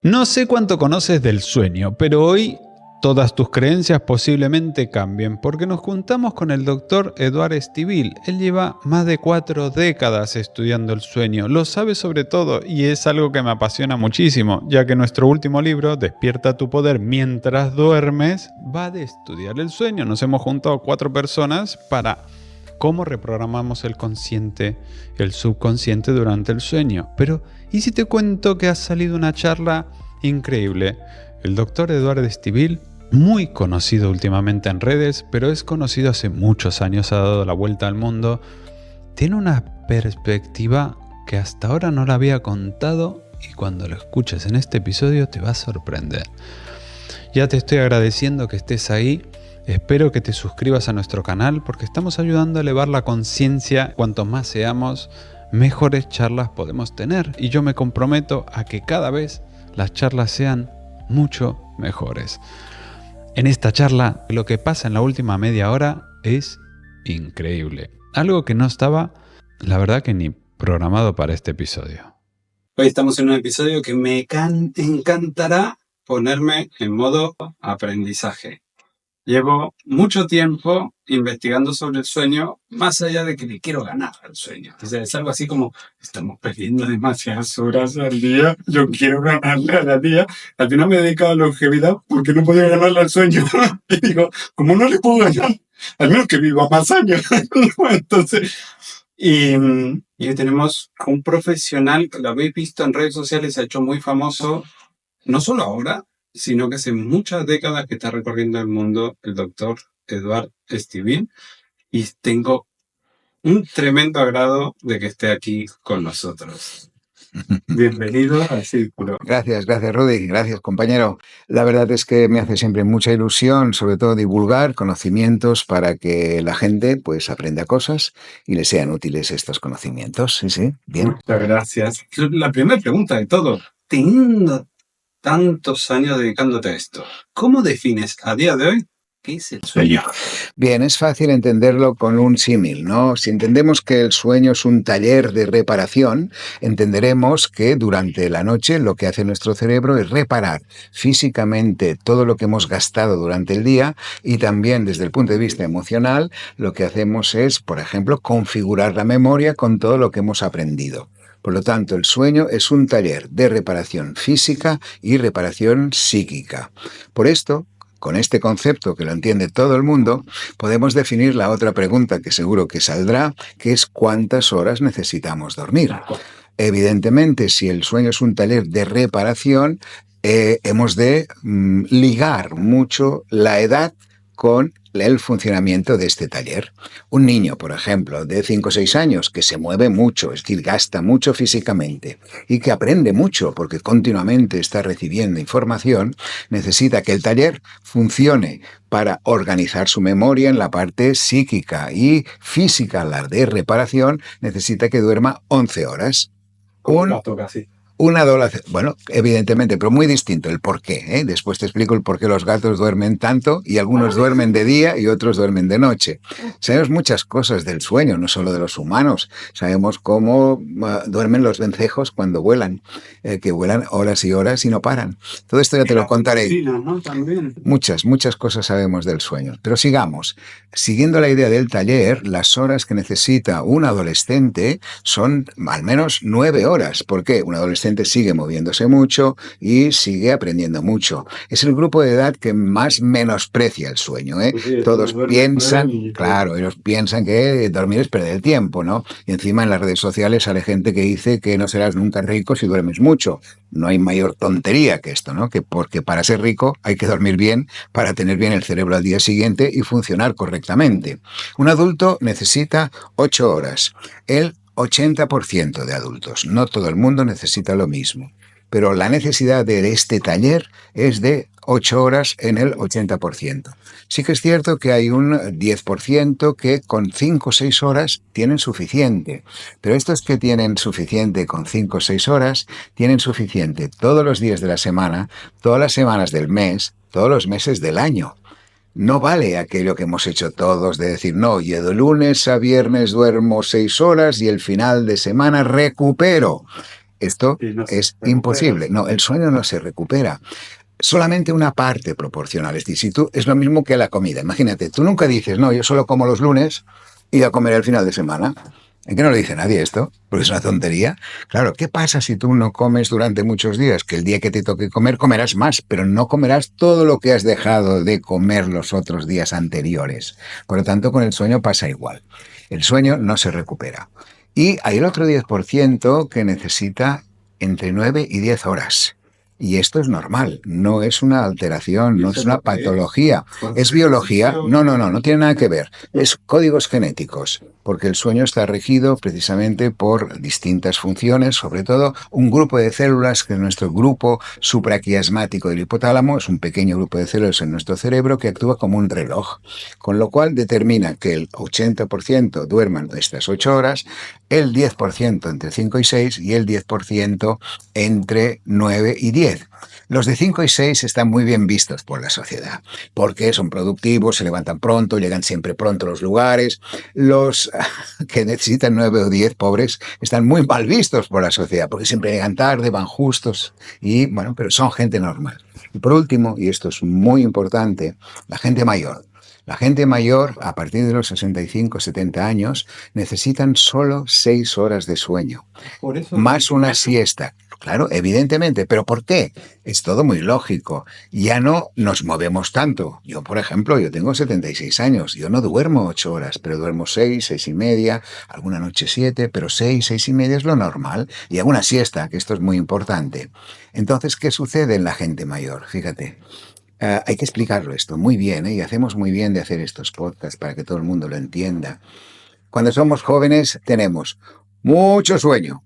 No sé cuánto conoces del sueño, pero hoy todas tus creencias posiblemente cambien, porque nos juntamos con el doctor Eduard Estivil. Él lleva más de 4 décadas estudiando el sueño, lo sabe sobre todo y es algo que me apasiona muchísimo, ya que nuestro último libro, Despierta tu poder mientras duermes, va de estudiar el sueño. Nos hemos juntado 4 personas para cómo reprogramamos el consciente, el subconsciente durante el sueño. Pero, ¿y si te cuento que ha salido una charla increíble? El doctor Eduard Estivil, muy conocido últimamente en redes, pero es conocido hace muchos años, ha dado la vuelta al mundo, tiene una perspectiva que hasta ahora no la había contado y cuando lo escuches en este episodio te va a sorprender. Ya te estoy agradeciendo que estés ahí. Espero que te suscribas a nuestro canal porque estamos ayudando a elevar la conciencia. Cuanto más seamos, mejores charlas podemos tener. Y yo me comprometo a que cada vez las charlas sean mucho mejores. En esta charla, lo que pasa en la última media hora es increíble. Algo que no estaba, la verdad que ni programado para este episodio. Hoy estamos en un episodio que me encantará ponerme en modo aprendizaje. Llevo mucho tiempo investigando sobre el sueño, más allá de que le quiero ganar al sueño. O sea, es algo así como, estamos perdiendo demasiadas horas al día, yo quiero ganarle a la día. Al final me he dedicado a la longevidad porque no podía ganarle al sueño. Y digo, ¿cómo no le puedo ganar? Al menos que viva más años. Entonces, y hoy tenemos un profesional, lo habéis visto en redes sociales, se ha hecho muy famoso, no solo ahora, sino que hace muchas décadas que está recorriendo el mundo el doctor Eduard Estivil, y tengo un tremendo agrado de que esté aquí con nosotros. Bienvenido al Círculo. Gracias Rudy, gracias compañero. La verdad es que me hace siempre mucha ilusión, sobre todo divulgar conocimientos para que la gente pues aprenda cosas y le sean útiles estos conocimientos. Sí, bien. Muchas gracias. La primera pregunta de todo, teniendo tantos años dedicándote a esto, ¿cómo defines a día de hoy qué es el sueño? Bien, es fácil entenderlo con un símil, ¿no? Si entendemos que el sueño es un taller de reparación, entenderemos que durante la noche lo que hace nuestro cerebro es reparar físicamente todo lo que hemos gastado durante el día y también desde el punto de vista emocional lo que hacemos es, por ejemplo, configurar la memoria con todo lo que hemos aprendido. Por lo tanto, el sueño es un taller de reparación física y reparación psíquica. Por esto, con este concepto que lo entiende todo el mundo, podemos definir la otra pregunta que seguro que saldrá, que es ¿cuántas horas necesitamos dormir? Evidentemente, si el sueño es un taller de reparación, hemos de ligar mucho la edad con el funcionamiento de este taller. Un niño, por ejemplo, de 5 o 6 años, que se mueve mucho, es decir, gasta mucho físicamente y que aprende mucho porque continuamente está recibiendo información, necesita que el taller funcione para organizar su memoria en la parte psíquica y física, la de reparación, necesita que duerma 11 horas. Un gato casi. Un adolescente, bueno, evidentemente, pero muy distinto el por qué, ¿eh? Después te explico el por qué los gatos duermen tanto y algunos duermen de día y otros duermen de noche. Sabemos muchas cosas del sueño, no solo de los humanos. Sabemos cómo duermen los vencejos cuando vuelan, que vuelan horas y horas y no paran. Todo esto ya te lo contaré. ¿No? También. Muchas cosas sabemos del sueño. Pero sigamos. Siguiendo la idea del taller, las horas que necesita un adolescente son al menos 9 horas. ¿Por qué? Un adolescente sigue moviéndose mucho y sigue aprendiendo mucho. Es el grupo de edad que más menosprecia el sueño, ¿eh? Sí, todos piensan, claro, ellos piensan que dormir es perder el tiempo, ¿no? Y encima en las redes sociales sale gente que dice que no serás nunca rico si duermes mucho. No hay mayor tontería que esto, ¿no? Que porque para ser rico hay que dormir bien para tener bien el cerebro al día siguiente y funcionar correctamente. Un adulto necesita 8 horas. El 80% de adultos. No todo el mundo necesita lo mismo. Pero la necesidad de este taller es de 8 horas en el 80%. Sí que es cierto que hay un 10% que con 5 o 6 horas tienen suficiente. Pero estos que tienen suficiente con 5 o 6 horas, tienen suficiente todos los días de la semana, todas las semanas del mes, todos los meses del año. No vale aquello que hemos hecho todos de decir, no, yo de lunes a viernes duermo 6 horas y el final de semana recupero. Esto Y no se es recupera. imposible. No, el sueño no se recupera. Solamente una parte proporcional. Es decir, si tú, es lo mismo que la comida. Imagínate, tú nunca dices, no, yo solo como los lunes y a comer el final de semana. ¿En qué no lo dice nadie esto? Porque es una tontería. Claro, ¿qué pasa si tú no comes durante muchos días? Que el día que te toque comer, comerás más, pero no comerás todo lo que has dejado de comer los otros días anteriores. Por lo tanto, con el sueño pasa igual. El sueño no se recupera. Y hay el otro 10% que necesita entre 9 y 10 horas. Y esto es normal, no es una alteración, ¿Y no eso es es una lo que es? patología, ¿Por es biología. ejercicio? No tiene nada que ver. Es códigos genéticos, porque el sueño está regido precisamente por distintas funciones, sobre todo un grupo de células, que es nuestro grupo supraquiasmático del hipotálamo, es un pequeño grupo de células en nuestro cerebro que actúa como un reloj, con lo cual determina que el 80% duerman estas 8 horas, el 10% entre 5 y 6 y el 10% entre 9 y 10. Los de 5 y 6 están muy bien vistos por la sociedad, porque son productivos, se levantan pronto, llegan siempre pronto a los lugares. Los que necesitan 9 o 10, pobres, están muy mal vistos por la sociedad, porque siempre llegan tarde, van justos, y bueno, pero son gente normal. Y por último, y esto es muy importante, la gente mayor. La gente mayor, a partir de los 65, 70 años, necesitan solo 6 horas de sueño, Por eso más una siesta. Claro, evidentemente. ¿Pero por qué? Es todo muy lógico. Ya no nos movemos tanto. Yo, por ejemplo, yo tengo 76 años. Yo no duermo 8 horas, pero duermo 6, 6 y media, alguna noche 7, pero 6, 6 y media es lo normal. Y hago una siesta, que esto es muy importante. Entonces, ¿qué sucede en la gente mayor? Fíjate. Hay que explicarlo esto muy bien, ¿eh? Y hacemos muy bien de hacer estos podcasts para que todo el mundo lo entienda. Cuando somos jóvenes tenemos mucho sueño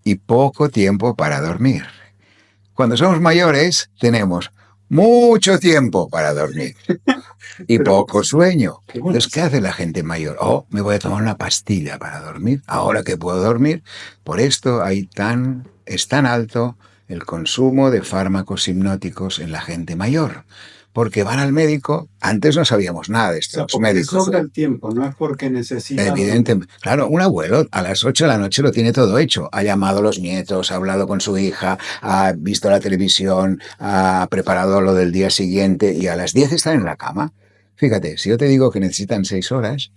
y poco tiempo para dormir. Cuando somos mayores tenemos mucho tiempo para dormir y Pero, poco sueño. qué bueno. Entonces, ¿qué hace la gente mayor? Oh, me voy a tomar una pastilla para dormir. Ahora que puedo dormir, por esto es tan alto el consumo de fármacos hipnóticos en la gente mayor. Porque van al médico, antes no sabíamos nada de O sea, esto, los porque médicos. sobra el tiempo, no es porque necesitan. Evidentemente. Claro, un abuelo a las 8 de la noche lo tiene todo hecho. Ha llamado a los nietos, ha hablado con su hija, ha visto la televisión, ha preparado lo del día siguiente y a las 10 están en la cama. Fíjate, si yo te digo que necesitan 6 horas,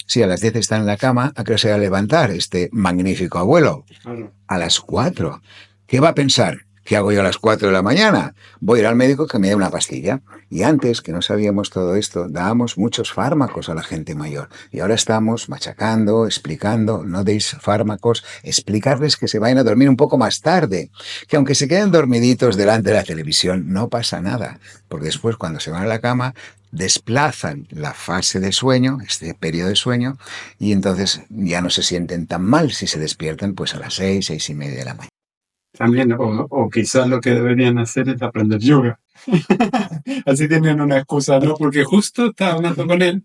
si a las 10 están en la cama, ¿a qué hora se va a levantar este magnífico abuelo? Claro. A las 4. ¿Qué va a pensar? ¿Qué hago yo a las 4 de la mañana? Voy a ir al médico que me dé una pastilla. Y antes, que no sabíamos todo esto, dábamos muchos fármacos a la gente mayor. Y ahora estamos machacando, explicando, no deis fármacos, explicarles que se vayan a dormir un poco más tarde. Que aunque se queden dormiditos delante de la televisión, no pasa nada. Porque después, cuando se van a la cama, desplazan la fase de sueño, este periodo de sueño, y entonces ya no se sienten tan mal si se despiertan pues a las 6, 6 y media de la mañana. También, o quizás lo que deberían hacer es aprender yoga. Así tienen una excusa, ¿no? Porque justo estaba hablando con él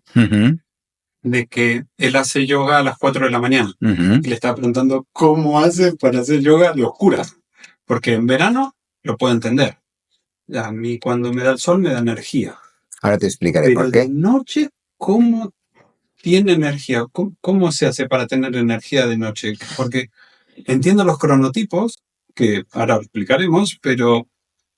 de que él hace yoga a las 4 de la mañana. Y le estaba preguntando cómo hace para hacer yoga de oscuras. Porque en verano lo puedo entender. A mí cuando me da el sol me da energía. Ahora te explicaré Pero por de qué. noche, ¿cómo tiene energía? ¿Cómo se hace para tener energía de noche? Porque entiendo los cronotipos, que ahora explicaremos, pero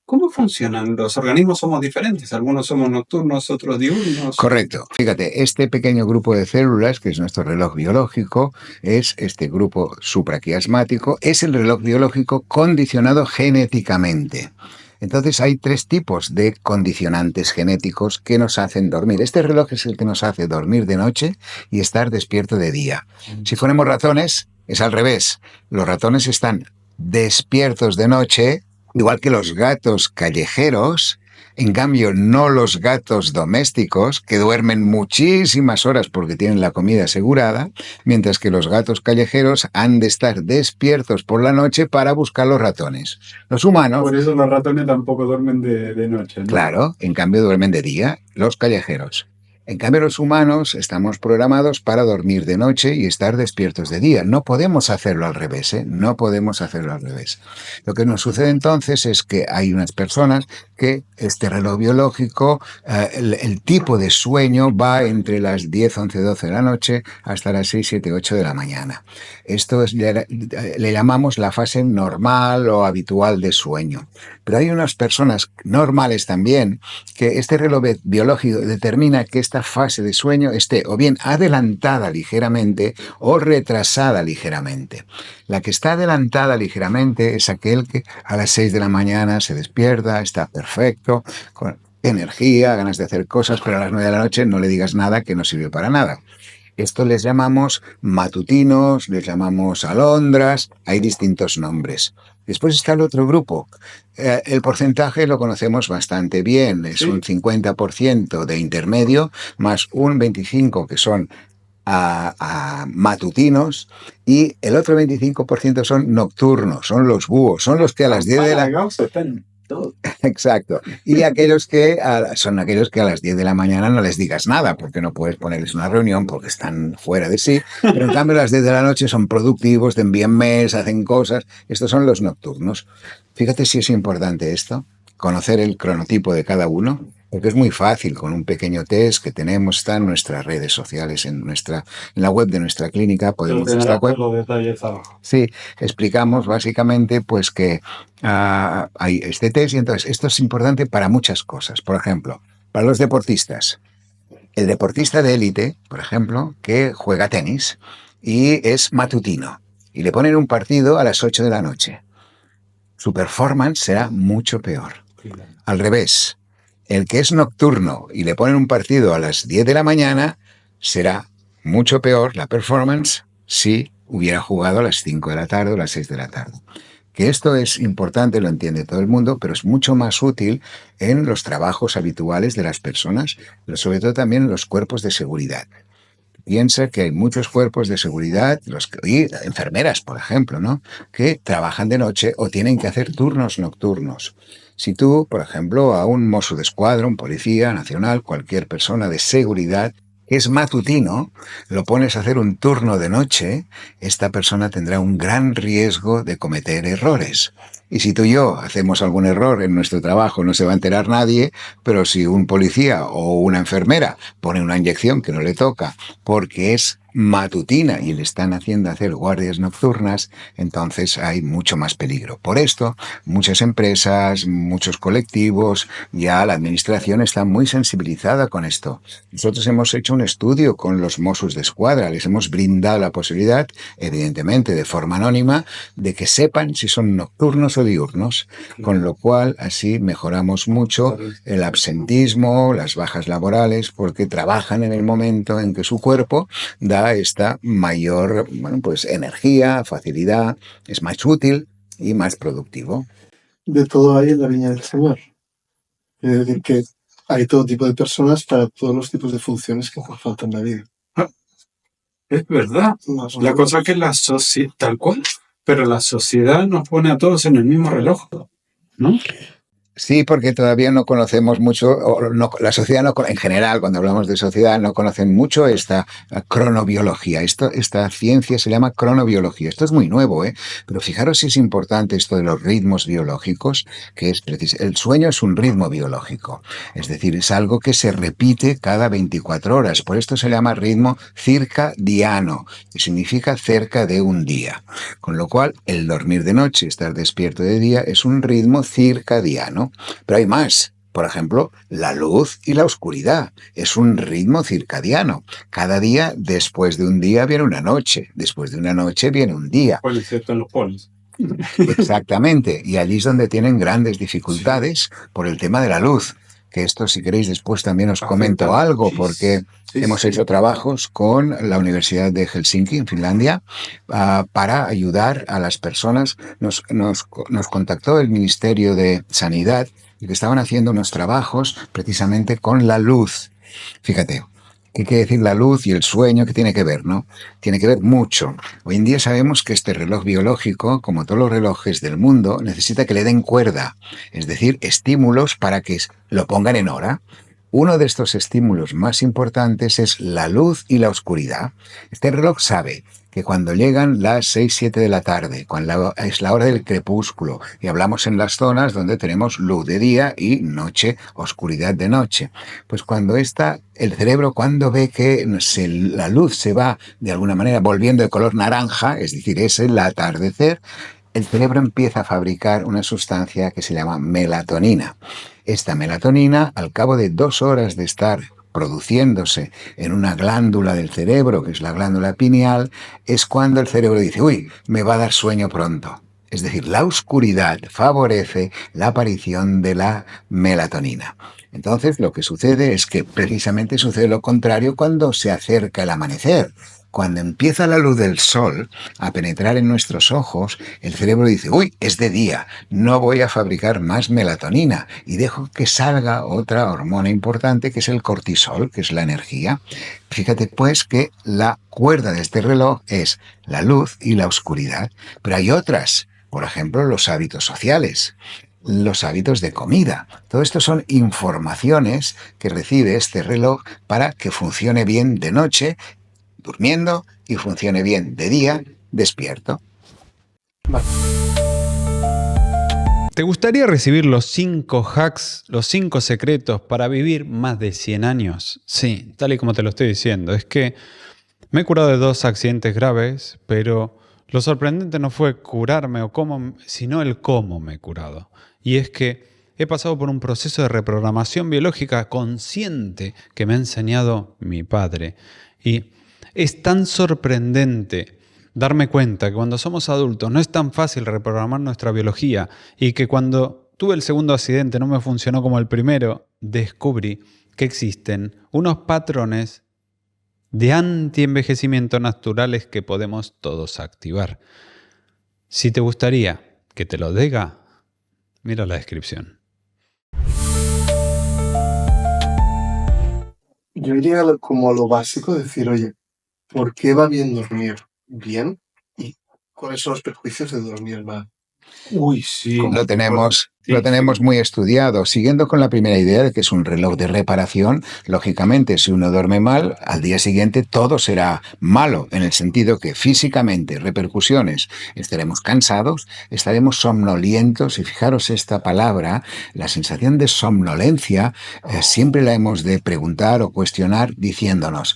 ¿cómo funcionan? Los organismos somos diferentes. Algunos somos nocturnos, otros diurnos. Correcto. Fíjate, este pequeño grupo de células, que es nuestro reloj biológico, es este grupo supraquiasmático, es el reloj biológico condicionado genéticamente. Entonces hay 3 tipos de condicionantes genéticos que nos hacen dormir. Este reloj es el que nos hace dormir de noche y estar despierto de día. Si fuéramos ratones, es al revés. Los ratones están despiertos de noche, igual que los gatos callejeros. En cambio, no los gatos domésticos, que duermen muchísimas horas porque tienen la comida asegurada, mientras que los gatos callejeros han de estar despiertos por la noche para buscar los ratones. Los humanos, Por eso los ratones tampoco duermen de noche, ¿no? claro, en cambio duermen de día, los callejeros. En cambio, los humanos estamos programados para dormir de noche y estar despiertos de día. No podemos hacerlo al revés, ¿eh? No podemos hacerlo al revés. Lo que nos sucede entonces es que hay unas personas que este reloj biológico, el tipo de sueño va entre las 10, 11, 12 de la noche hasta las 6, 7, 8 de la mañana. Esto le llamamos la fase normal o habitual de sueño. Pero hay unas personas normales también que este reloj biológico determina que esta fase de sueño esté o bien adelantada ligeramente o retrasada ligeramente. La que está adelantada ligeramente es aquel que a las 6 de la mañana se despierta, está perfecto, con energía, ganas de hacer cosas, pero a las 9 de la noche no le digas nada que no sirve para nada. Esto les llamamos matutinos, les llamamos alondras, hay distintos nombres. Después está el otro grupo. El porcentaje lo conocemos bastante bien, es un 50% de intermedio, más un 25% que son a matutinos, y el otro 25% son nocturnos, son los búhos, son los que a las 10 de la... Exacto. Y aquellos que son aquellos que a las 10 de la mañana no les digas nada, porque no puedes ponerles una reunión porque están fuera de sí, pero en cambio a las 10 de la noche son productivos, te envían mails, hacen cosas. Estos son los nocturnos. Fíjate si es importante esto, conocer el cronotipo de cada uno, porque es muy fácil con un pequeño test que tenemos, está en nuestras redes sociales, en la web de nuestra clínica, podemos estar los detalles abajo. Sí, explicamos básicamente pues que hay este test, y entonces esto es importante para muchas cosas. Por ejemplo, para los deportistas. El deportista de élite, por ejemplo, que juega tenis y es matutino y le ponen un partido a las 8 de la noche. Su performance será mucho peor. Al revés, el que es nocturno y le ponen un partido a las 10 de la mañana, será mucho peor la performance si hubiera jugado a las 5 de la tarde o las 6 de la tarde. Que esto es importante, lo entiende todo el mundo, pero es mucho más útil en los trabajos habituales de las personas, pero sobre todo también en los cuerpos de seguridad. Piensa que hay muchos cuerpos de seguridad, y enfermeras, por ejemplo, ¿no?, que trabajan de noche o tienen que hacer turnos nocturnos. Si tú, por ejemplo, a un Mosso d'Esquadra, un policía nacional, cualquier persona de seguridad, que es matutino, lo pones a hacer un turno de noche, esta persona tendrá un gran riesgo de cometer errores. Y si tú y yo hacemos algún error en nuestro trabajo, no se va a enterar nadie, pero si un policía o una enfermera pone una inyección que no le toca porque es matutina y le están haciendo hacer guardias nocturnas, entonces hay mucho más peligro. Por esto, muchas empresas, muchos colectivos, ya la administración está muy sensibilizada con esto. Nosotros hemos hecho un estudio con los Mossos d'Esquadra, les hemos brindado la posibilidad, evidentemente de forma anónima, de que sepan si son nocturnos o diurnos, con lo cual así mejoramos mucho el absentismo, las bajas laborales, porque trabajan en el momento en que su cuerpo da esta mayor, pues energía, facilidad, es más útil y más productivo. De todo hay en la viña del Señor. Es decir, que hay todo tipo de personas para todos los tipos de funciones que hacen falta en la vida. Es verdad. La cosa que la sociedad, tal cual, pero la sociedad nos pone a todos en el mismo reloj, ¿no? Sí, porque todavía no conocemos mucho, o no, la sociedad no, en general, cuando hablamos de sociedad, no conocen mucho esta cronobiología. Esta ciencia se llama cronobiología. Esto es muy nuevo, pero fijaros si es importante esto de los ritmos biológicos, que es preciso. El sueño es un ritmo biológico, es decir, es algo que se repite cada 24 horas. Por esto se llama ritmo circadiano, que significa cerca de un día. Con lo cual, el dormir de noche, estar despierto de día, es un ritmo circadiano. Pero hay más. Por ejemplo, la luz y la oscuridad. Es un ritmo circadiano. Cada día, después de un día, viene una noche. Después de una noche viene un día. Pues excepto en los polos. Exactamente. Y allí es donde tienen grandes dificultades por el tema de la luz. Que esto, si queréis, después también os comento algo, porque hemos hecho trabajos con la Universidad de Helsinki, en Finlandia, para ayudar a las personas. Nos contactó el Ministerio de Sanidad y que estaban haciendo unos trabajos precisamente con la luz. Fíjate, ¿qué quiere decir la luz y el sueño? ¿Qué tiene que ver, no? Tiene que ver mucho. Hoy en día sabemos que este reloj biológico, como todos los relojes del mundo, necesita que le den cuerda, es decir, estímulos para que lo pongan en hora. Uno de estos estímulos más importantes es la luz y la oscuridad. Este reloj sabe que cuando llegan las 6, 7 de la tarde, cuando es la hora del crepúsculo, y hablamos en las zonas donde tenemos luz de día y noche, oscuridad de noche, pues el cerebro cuando ve que la luz se va de alguna manera volviendo de color naranja, es decir, es el atardecer, el cerebro empieza a fabricar una sustancia que se llama melatonina. Esta melatonina, al cabo de 2 horas de estar produciéndose en una glándula del cerebro, que es la glándula pineal, es cuando el cerebro dice, uy, me va a dar sueño pronto. Es decir, la oscuridad favorece la aparición de la melatonina. Entonces, lo que sucede es que precisamente sucede lo contrario cuando se acerca el amanecer. Cuando empieza la luz del sol a penetrar en nuestros ojos, el cerebro dice, uy, es de día, no voy a fabricar más melatonina y dejo que salga otra hormona importante que es el cortisol, que es la energía. Fíjate pues que la cuerda de este reloj es la luz y la oscuridad, pero hay otras, por ejemplo, los hábitos sociales, los hábitos de comida. Todo esto son informaciones que recibe este reloj para que funcione bien de noche, durmiendo, y funcione bien de día, despierto. Vale. ¿Te gustaría recibir los 5 hacks, los 5 secretos para vivir más de 100 años? Sí, tal y como te lo estoy diciendo. Es que me he curado de 2 accidentes graves, pero lo sorprendente no fue curarme o cómo, sino el cómo me he curado. Y es que he pasado por un proceso de reprogramación biológica consciente que me ha enseñado mi padre. Y es tan sorprendente darme cuenta que cuando somos adultos no es tan fácil reprogramar nuestra biología y que cuando tuve el segundo accidente no me funcionó como el primero, descubrí que existen unos patrones de antienvejecimiento naturales que podemos todos activar. Si te gustaría que te lo diga, mira la descripción. Yo iría como a lo básico, decir, oye, ¿por qué va bien dormir bien? ¿Y cuáles son los perjuicios de dormir mal? Uy, sí. Lo tenemos muy estudiado. Siguiendo con la primera idea de que es un reloj de reparación, lógicamente, si uno duerme mal, al día siguiente todo será malo, en el sentido que físicamente, repercusiones, estaremos cansados, estaremos somnolientos, y fijaros esta palabra, la sensación de somnolencia, siempre la hemos de preguntar o cuestionar diciéndonos,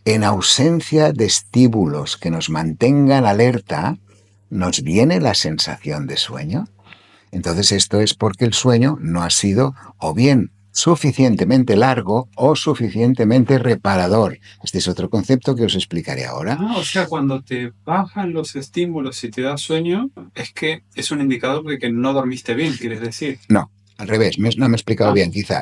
en ausencia de estímulos que nos mantengan alerta, ¿nos viene la sensación de sueño? Entonces esto es porque el sueño no ha sido o bien suficientemente largo o suficientemente reparador. Este es otro concepto que os explicaré ahora. O sea, cuando te bajan los estímulos y te da sueño, es que es un indicador de que no dormiste bien, ¿quieres decir? No, al revés, no me he explicado bien quizá.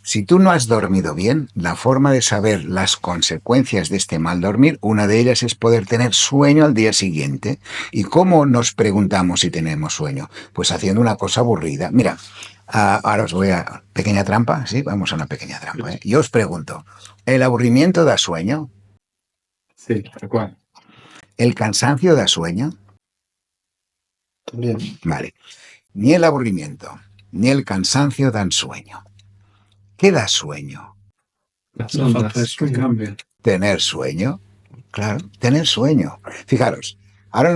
Si tú no has dormido bien, la forma de saber las consecuencias de este mal dormir, una de ellas es poder tener sueño al día siguiente. ¿Y cómo nos preguntamos si tenemos sueño? Pues haciendo una cosa aburrida. Mira, ahora os voy a... Pequeña trampa, ¿sí? Vamos a una pequeña trampa, ¿eh? Yo os pregunto, ¿el aburrimiento da sueño? Sí, tal cual. ¿El cansancio da sueño? También. Vale. Ni el aburrimiento ni el cansancio dan sueño. ¿Qué da sueño? Las La ondas falta de que sueño. cambian. Tener sueño. Claro, tener sueño. Fijaros, ahora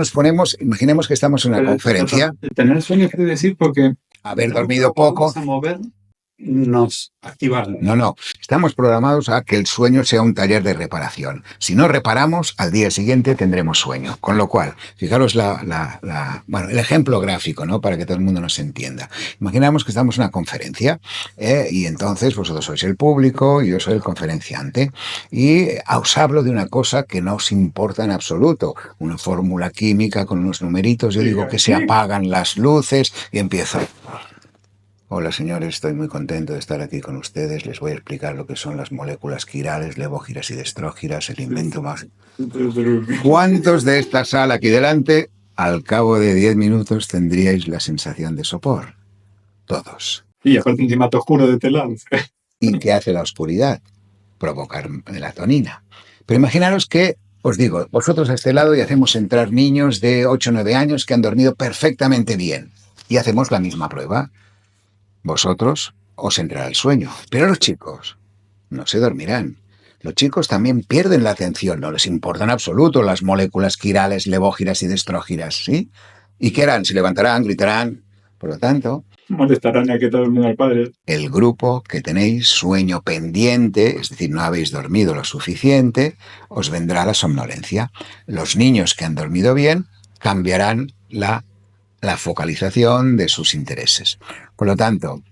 imaginemos que estamos en una conferencia, Tener sueño quiere decir porque haber dormido poco. vamos a movernos, activarnos. No. Estamos programados a que el sueño sea un taller de reparación. Si no reparamos, al día siguiente tendremos sueño. Con lo cual, fijaros el ejemplo gráfico, ¿no? Para que todo el mundo nos entienda. Imaginamos que estamos en una conferencia, y entonces vosotros sois el público y yo soy el conferenciante. Y os hablo de una cosa que no os importa en absoluto. Una fórmula química con unos numeritos. Yo digo que se apagan las luces y empiezo... Hola señores, estoy muy contento de estar aquí con ustedes. Les voy a explicar lo que son las moléculas quirales, levógiras y destrógiras, el invento más... ¿Cuántos de esta sala aquí delante, al cabo de 10 minutos, tendríais la sensación de sopor? Todos. Y aparte encima te oscuro de telón. ¿Y qué hace la oscuridad? Provocar melatonina. Pero imaginaros que, os digo, vosotros a este lado y hacemos entrar niños de 8 o 9 años que han dormido perfectamente bien. Y hacemos la misma prueba. Vosotros os entrará el sueño. Pero los chicos no se dormirán. Los chicos también pierden la atención, no les importa en absoluto las moléculas quirales, levógiras y destrógiras, ¿sí? ¿Y qué harán? Se levantarán, gritarán. Por lo tanto, molestarán a que duermen al padre. el grupo que tenéis sueño pendiente, es decir, no habéis dormido lo suficiente, os vendrá la somnolencia. Los niños que han dormido bien cambiarán la focalización de sus intereses. Por lo tanto,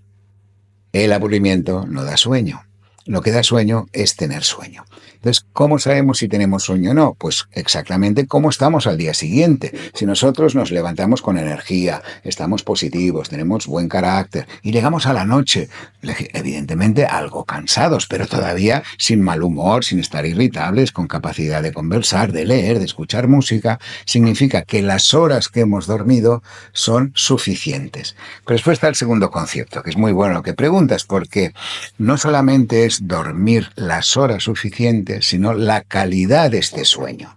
el aburrimiento no da sueño. Lo que da sueño es tener sueño. Entonces, ¿cómo sabemos si tenemos sueño o no? Pues exactamente cómo estamos al día siguiente. Si nosotros nos levantamos con energía, estamos positivos, tenemos buen carácter y llegamos a la noche, evidentemente algo cansados, pero todavía sin mal humor, sin estar irritables, con capacidad de conversar, de leer, de escuchar música, significa que las horas que hemos dormido son suficientes. Pero después está el segundo concepto, que es muy bueno lo que preguntas, porque no solamente es dormir las horas suficientes, sino la calidad de este sueño.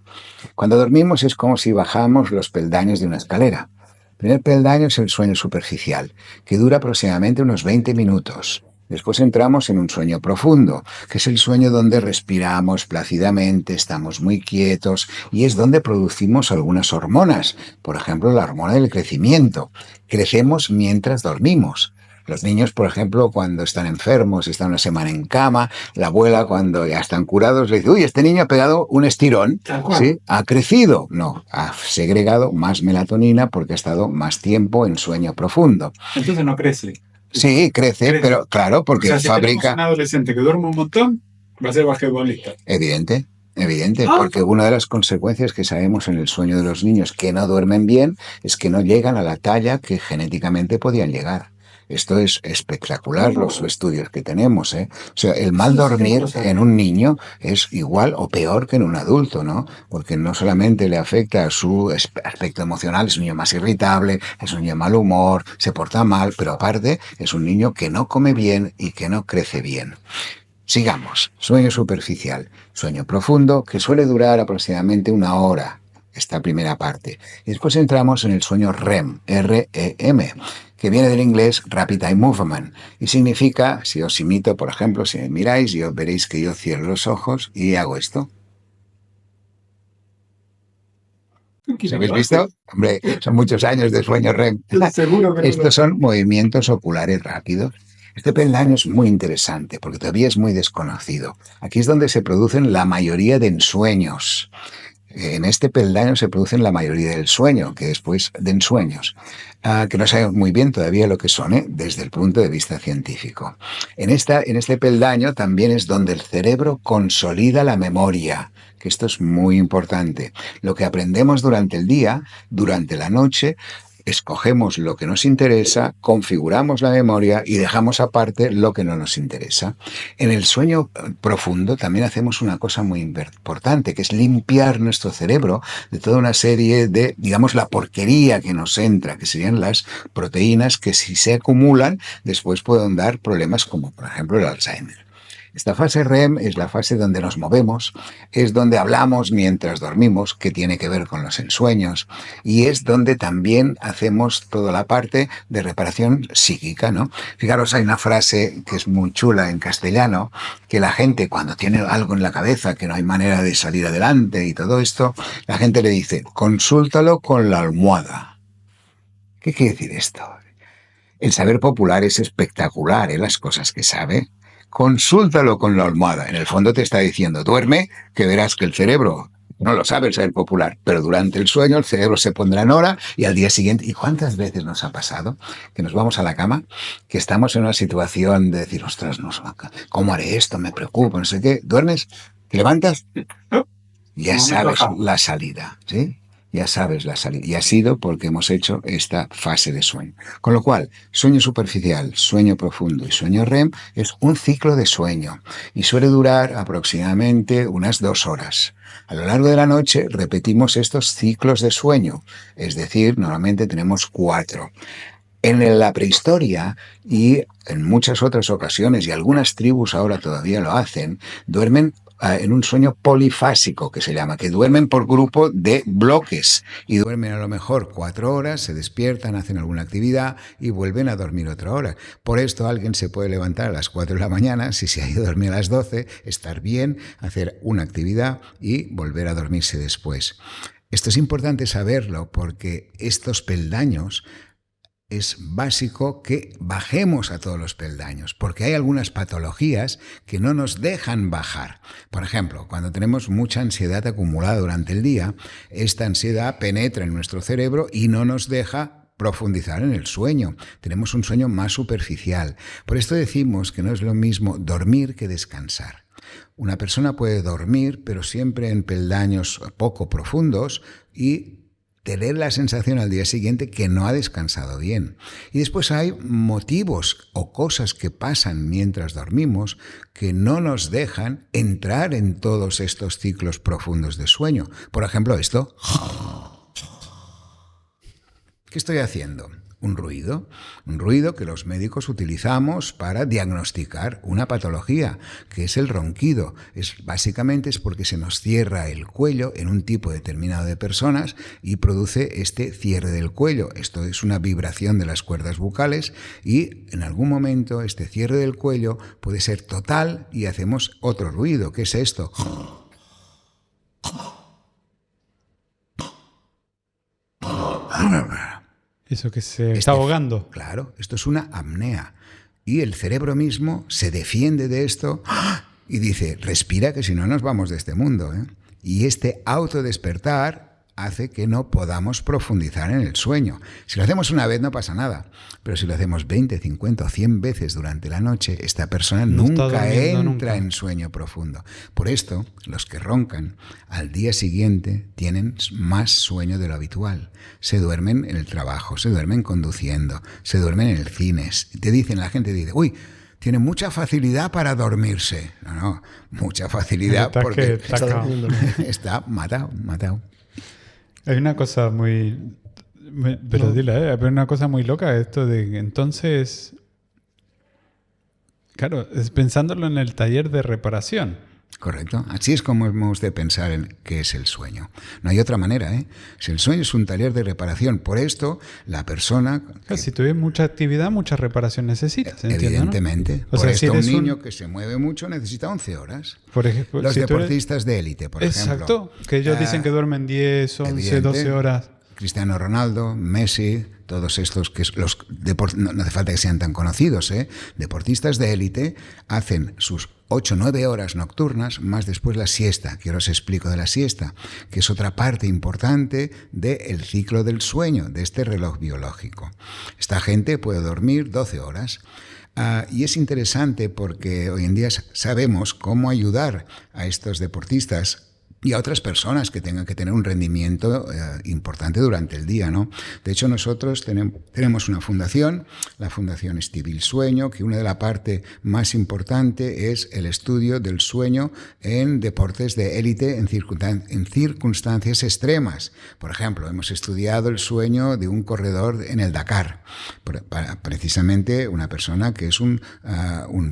Cuando dormimos es como si bajamos los peldaños de una escalera. El primer peldaño es el sueño superficial, que dura aproximadamente unos 20 minutos. Después entramos en un sueño profundo, que es el sueño donde respiramos plácidamente, estamos muy quietos y es donde producimos algunas hormonas, por ejemplo, la hormona del crecimiento. Crecemos mientras dormimos. Los niños, por ejemplo, cuando están enfermos, están una semana en cama, la abuela cuando ya están curados le dice, uy, este niño ha pegado un estirón, ¿sí? ¿Ha crecido? No, ha segregado más melatonina porque ha estado más tiempo en sueño profundo. Entonces no crece. Sí, crece, pero claro, porque o sea, si fabrica... tenemos un adolescente que duerme un montón, va a ser basquetbolista. Evidente, porque una de las consecuencias que sabemos en el sueño de los niños que no duermen bien es que no llegan a la talla que genéticamente podían llegar. Esto es espectacular, los estudios que tenemos, ¿eh? O sea, el mal dormir en un niño es igual o peor que en un adulto, ¿no? Porque no solamente le afecta a su aspecto emocional, es un niño más irritable, es un niño de mal humor, se porta mal, pero aparte es un niño que no come bien y que no crece bien. Sigamos. Sueño superficial, sueño profundo, que suele durar aproximadamente una hora, esta primera parte. Y después entramos en el sueño REM, R-E-M, que viene del inglés Rapid Eye Movement, y significa, si os imito, por ejemplo, si me miráis, y os veréis que yo cierro los ojos y hago esto. ¿Os habéis visto? Hombre, son muchos años de sueño REM. Seguro que Estos son movimientos oculares rápidos. Este peldaño es muy interesante porque todavía es muy desconocido. Aquí es donde se producen la mayoría de ensueños. En este peldaño se producen la mayoría del sueño, que después de ensueños, que no sabemos muy bien todavía lo que son, desde el punto de vista científico. En este peldaño también es donde el cerebro consolida la memoria, que esto es muy importante. Lo que aprendemos durante el día, durante la noche, escogemos lo que nos interesa, configuramos la memoria y dejamos aparte lo que no nos interesa. En el sueño profundo también hacemos una cosa muy importante, que es limpiar nuestro cerebro de toda una serie de, digamos, la porquería que nos entra, que serían las proteínas que si se acumulan después pueden dar problemas como, por ejemplo, el Alzheimer. Esta fase REM es la fase donde nos movemos, es donde hablamos mientras dormimos, que tiene que ver con los ensueños, y es donde también hacemos toda la parte de reparación psíquica, ¿no? Fijaros, hay una frase que es muy chula en castellano, que la gente cuando tiene algo en la cabeza, que no hay manera de salir adelante y todo esto, la gente le dice, consúltalo con la almohada. ¿Qué quiere decir esto? El saber popular es espectacular, ¿eh? Las cosas que sabe. Consúltalo con la almohada. En el fondo te está diciendo, duerme, que verás que el cerebro no lo sabe el saber popular, pero durante el sueño el cerebro se pondrá en hora y al día siguiente, ¿y cuántas veces nos ha pasado que nos vamos a la cama, que estamos en una situación de decir, ostras, no, ¿cómo haré esto? Me preocupo, no sé qué. ¿Duermes? ¿Te levantas? Ya sabes la salida, ¿sí? Ya sabes la salida. Y ha sido porque hemos hecho esta fase de sueño. Con lo cual, sueño superficial, sueño profundo y sueño REM es un ciclo de sueño y suele durar aproximadamente unas 2 horas. A lo largo de la noche repetimos estos ciclos de sueño, es decir, normalmente tenemos 4. En la prehistoria y en muchas otras ocasiones, y algunas tribus ahora todavía lo hacen, duermen en un sueño polifásico, que se llama, que duermen por grupo de bloques y duermen a lo mejor 4 horas, se despiertan, hacen alguna actividad y vuelven a dormir otra hora. Por esto alguien se puede levantar a las 4 de la mañana, si se ha ido a dormir a las 12, estar bien, hacer una actividad y volver a dormirse después. Esto es importante saberlo porque estos peldaños es básico que bajemos a todos los peldaños, porque hay algunas patologías que no nos dejan bajar. Por ejemplo, cuando tenemos mucha ansiedad acumulada durante el día, esta ansiedad penetra en nuestro cerebro y no nos deja profundizar en el sueño. Tenemos un sueño más superficial. Por esto decimos que no es lo mismo dormir que descansar. Una persona puede dormir, pero siempre en peldaños poco profundos y tener la sensación al día siguiente que no ha descansado bien. Y después hay motivos o cosas que pasan mientras dormimos que no nos dejan entrar en todos estos ciclos profundos de sueño. Por ejemplo, esto. ¿Qué estoy haciendo? Un ruido que los médicos utilizamos para diagnosticar una patología, que es el ronquido. Básicamente es porque se nos cierra el cuello en un tipo determinado de personas y produce este cierre del cuello. Esto es una vibración de las cuerdas bucales y en algún momento este cierre del cuello puede ser total y hacemos otro ruido. ¿Qué es esto? Eso que se está ahogando. Claro, esto es una apnea. Y el cerebro mismo se defiende de esto y dice, respira que si no nos vamos de este mundo, ¿eh? Y este autodespertar hace que no podamos profundizar en el sueño. Si lo hacemos una vez no pasa nada, pero si lo hacemos 20, 50 o 100 veces durante la noche, esta persona nunca entra en sueño profundo. Por esto, los que roncan al día siguiente tienen más sueño de lo habitual. Se duermen en el trabajo, se duermen conduciendo, se duermen en el cine. La gente dice, uy, tiene mucha facilidad para dormirse. No, mucha facilidad porque está matado. Hay una cosa pero una cosa muy loca esto de entonces, claro, es pensándolo en el taller de reparación. Correcto. Así es como hemos de pensar en qué es el sueño. No hay otra manera, ¿eh? Si el sueño es un taller de reparación, por esto la persona... Claro, si tuvieras mucha actividad, mucha reparación necesitas. Evidentemente. ¿No? Por esto un niño que se mueve mucho necesita 11 horas. Por ejemplo, los deportistas de élite, por ejemplo. Exacto. Que ellos dicen que duermen 10, 11, 12 horas. Cristiano Ronaldo, Messi, todos estos que no hace falta que sean tan conocidos, deportistas de élite hacen sus 8 o 9 horas nocturnas, más después la siesta, que ahora os explico de la siesta, que es otra parte importante del ciclo del sueño, de este reloj biológico. Esta gente puede dormir 12 horas. Y es interesante porque hoy en día sabemos cómo ayudar a estos deportistas y a otras personas que tengan que tener un rendimiento importante durante el día, ¿no? De hecho, nosotros tenemos una fundación, la Fundación Estivil Sueño, que una de la parte más importante es el estudio del sueño en deportes de élite en circunstancias extremas. Por ejemplo, hemos estudiado el sueño de un corredor en el Dakar, precisamente una persona que es un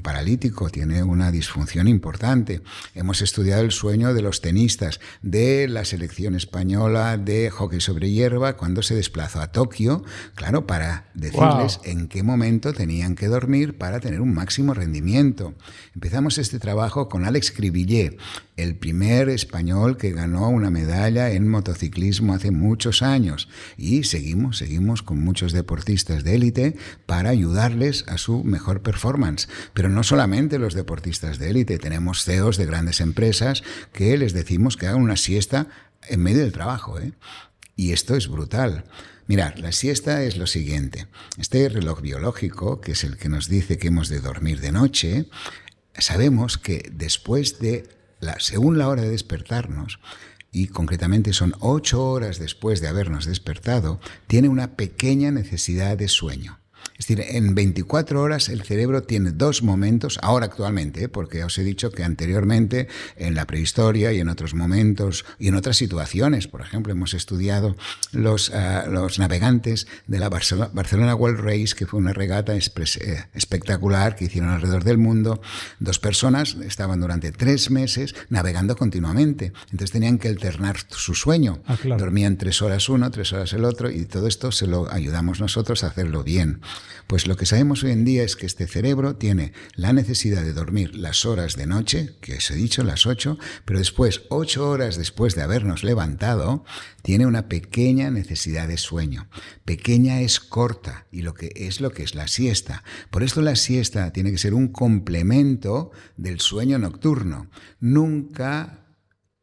paralítico, tiene una disfunción importante. Hemos estudiado el sueño de los tenistas, de la selección española de hockey sobre hierba cuando se desplazó a Tokio, claro, para decirles en qué momento tenían que dormir para tener un máximo rendimiento. Empezamos este trabajo con Alex Cribillé, el primer español que ganó una medalla en motociclismo hace muchos años, y seguimos con muchos deportistas de élite para ayudarles a su mejor performance. Pero no solamente los deportistas de élite, tenemos CEOs de grandes empresas que les decimos que hagan una siesta en medio del trabajo, ¿eh? Y esto es brutal. Mirad, la siesta es lo siguiente. Este reloj biológico, que es el que nos dice que hemos de dormir de noche, sabemos que después según la hora de despertarnos, y concretamente son 8 horas después de habernos despertado, tiene una pequeña necesidad de sueño. Es decir, en 24 horas el cerebro tiene 2 momentos, ahora actualmente, porque os he dicho que anteriormente en la prehistoria y en otros momentos y en otras situaciones, por ejemplo, hemos estudiado los navegantes de la Barcelona World Race, que fue una regata espectacular que hicieron alrededor del mundo. 2 personas estaban durante 3 meses navegando continuamente, entonces tenían que alternar su sueño. Claro. Dormían 3 horas uno, 3 horas el otro, y todo esto se lo ayudamos nosotros a hacerlo bien. Pues lo que sabemos hoy en día es que este cerebro tiene la necesidad de dormir las horas de noche, que os he dicho, las 8, pero después, 8 horas después de habernos levantado, tiene una pequeña necesidad de sueño. Pequeña es corta, y lo que es la siesta. Por esto la siesta tiene que ser un complemento del sueño nocturno. Nunca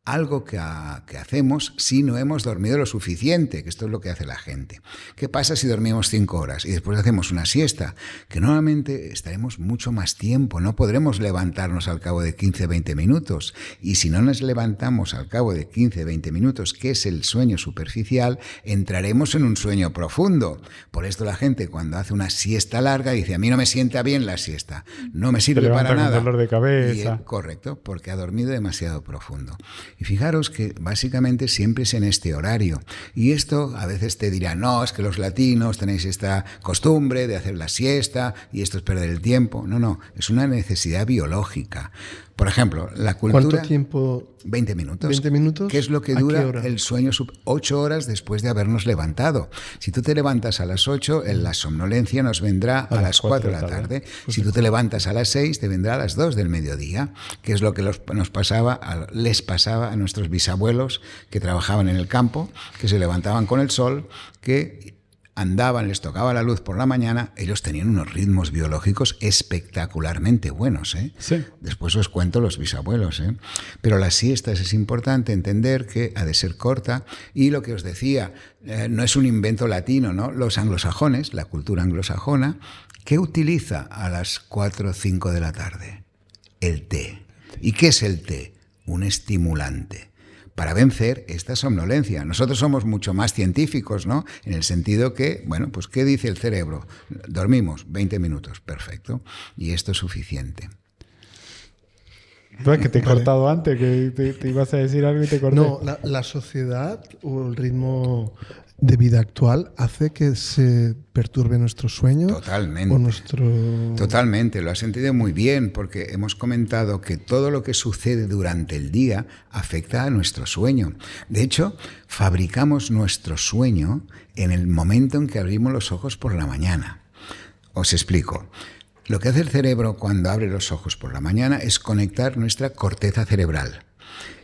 algo que hacemos si no hemos dormido lo suficiente, que esto es lo que hace la gente. ¿Qué pasa si dormimos 5 horas y después hacemos una siesta? Que normalmente estaremos mucho más tiempo, no podremos levantarnos al cabo de 15-20 minutos. Y si no nos levantamos al cabo de 15-20 minutos, que es el sueño superficial, entraremos en un sueño profundo. Por esto la gente cuando hace una siesta larga dice, a mí no me sienta bien la siesta, no me sirve para nada. Con dolor de cabeza. Correcto, porque ha dormido demasiado profundo. Y fijaros que básicamente siempre es en este horario. Y esto a veces te dirá, no, es que los latinos tenéis esta costumbre de hacer la siesta y esto es perder el tiempo. No, es una necesidad biológica. Por ejemplo, la cultura... ¿Cuánto tiempo? 20 minutos. 20 minutos. ¿Qué es lo que dura el sueño? 8 horas después de habernos levantado. Si tú te levantas a las 8, la somnolencia nos vendrá a las 4 de la tarde. Si tú te levantas a las 6, te vendrá a las 2 del mediodía, que es lo que les pasaba a nuestros bisabuelos que trabajaban en el campo, que se levantaban con el sol, que andaban, les tocaba la luz por la mañana, ellos tenían unos ritmos biológicos espectacularmente buenos, ¿eh? Sí. Después os cuento los bisabuelos, ¿eh? Pero las siestas es importante entender que ha de ser corta, y lo que os decía, no es un invento latino, ¿no? Los anglosajones, la cultura anglosajona, ¿qué utiliza a las 4 o 5 de la tarde? El té. ¿Y qué es el té? Un estimulante para vencer esta somnolencia. Nosotros somos mucho más científicos, ¿no? En el sentido que, bueno, pues ¿qué dice el cerebro? Dormimos 20 minutos, perfecto, y esto es suficiente. Tú es que te he cortado antes, que te ibas a decir algo y te corté. No, la sociedad o el ritmo de vida actual hace que se perturbe nuestro sueño. Totalmente. O nuestro... Totalmente, lo has entendido muy bien, porque hemos comentado que todo lo que sucede durante el día afecta a nuestro sueño. De hecho, fabricamos nuestro sueño en el momento en que abrimos los ojos por la mañana. Os explico. Lo que hace el cerebro cuando abre los ojos por la mañana es conectar nuestra corteza cerebral.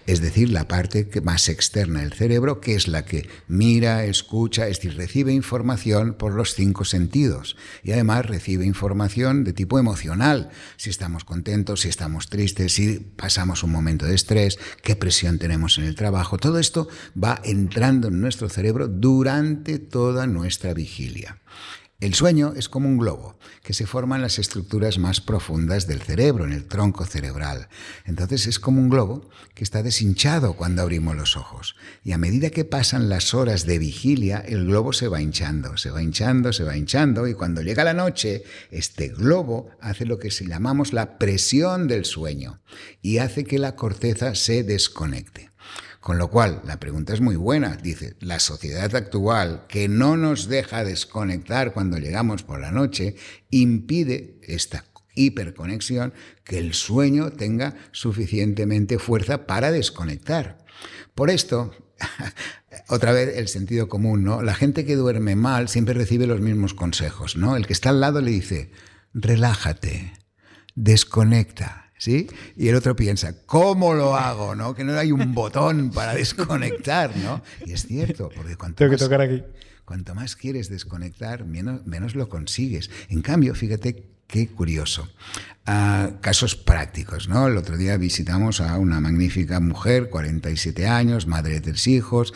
Es decir, la parte más externa del cerebro, que es la que mira, escucha, es decir, recibe información por los 5 sentidos. Y además recibe información de tipo emocional. Si estamos contentos, si estamos tristes, si pasamos un momento de estrés, qué presión tenemos en el trabajo. Todo esto va entrando en nuestro cerebro durante toda nuestra vigilia. El sueño es como un globo que se forma en las estructuras más profundas del cerebro, en el tronco cerebral. Entonces es como un globo que está deshinchado cuando abrimos los ojos. Y a medida que pasan las horas de vigilia, el globo se va hinchando, se va hinchando, se va hinchando. Y cuando llega la noche, este globo hace lo que llamamos la presión del sueño y hace que la corteza se desconecte. Con lo cual, la pregunta es muy buena. Dice, la sociedad actual, que no nos deja desconectar cuando llegamos por la noche, impide esta hiperconexión, que el sueño tenga suficientemente fuerza para desconectar. Por esto, otra vez el sentido común, ¿no? La gente que duerme mal siempre recibe los mismos consejos, ¿no? El que está al lado le dice, relájate, desconecta. ¿Sí? Y el otro piensa, ¿cómo lo hago? ¿No? Que no hay un botón para desconectar, ¿no? Y es cierto, porque Tengo que tocar aquí. Cuanto más quieres desconectar, menos lo consigues. En cambio, fíjate qué curioso. Casos prácticos, ¿no? El otro día visitamos a una magnífica mujer, 47 años, madre de 3 hijos,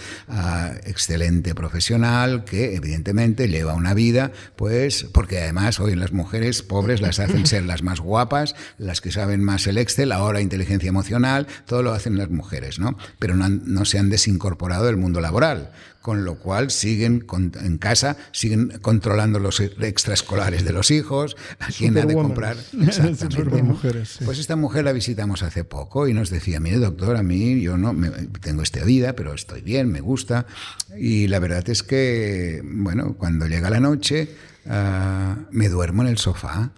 excelente profesional, que evidentemente lleva una vida, pues, porque además hoy las mujeres pobres las hacen ser las más guapas, las que saben más el Excel, ahora inteligencia emocional, todo lo hacen las mujeres, ¿no? Pero no se han desincorporado del mundo laboral, con lo cual siguen en casa, siguen controlando los extraescolares de los hijos, a quién ha de comprar. Exactamente. Mujeres, sí. Pues esta mujer la visitamos hace poco y nos decía, mire doctor, a mí yo no tengo esta vida, pero estoy bien, me gusta. Y la verdad es que, bueno, cuando llega la noche, me duermo en el sofá.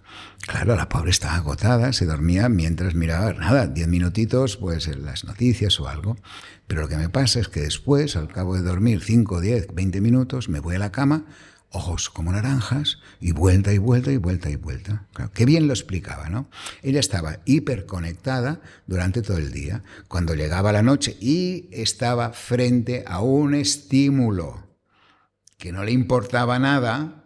Claro, la pobre estaba agotada, se dormía mientras miraba, nada, 10 minutitos, pues en las noticias o algo. Pero lo que me pasa es que después, al cabo de dormir 5, 10, 20 minutos, me voy a la cama, ojos como naranjas, y vuelta y vuelta y vuelta y vuelta. Claro, qué bien lo explicaba, ¿no? Ella estaba hiperconectada durante todo el día. Cuando llegaba la noche y estaba frente a un estímulo que no le importaba nada,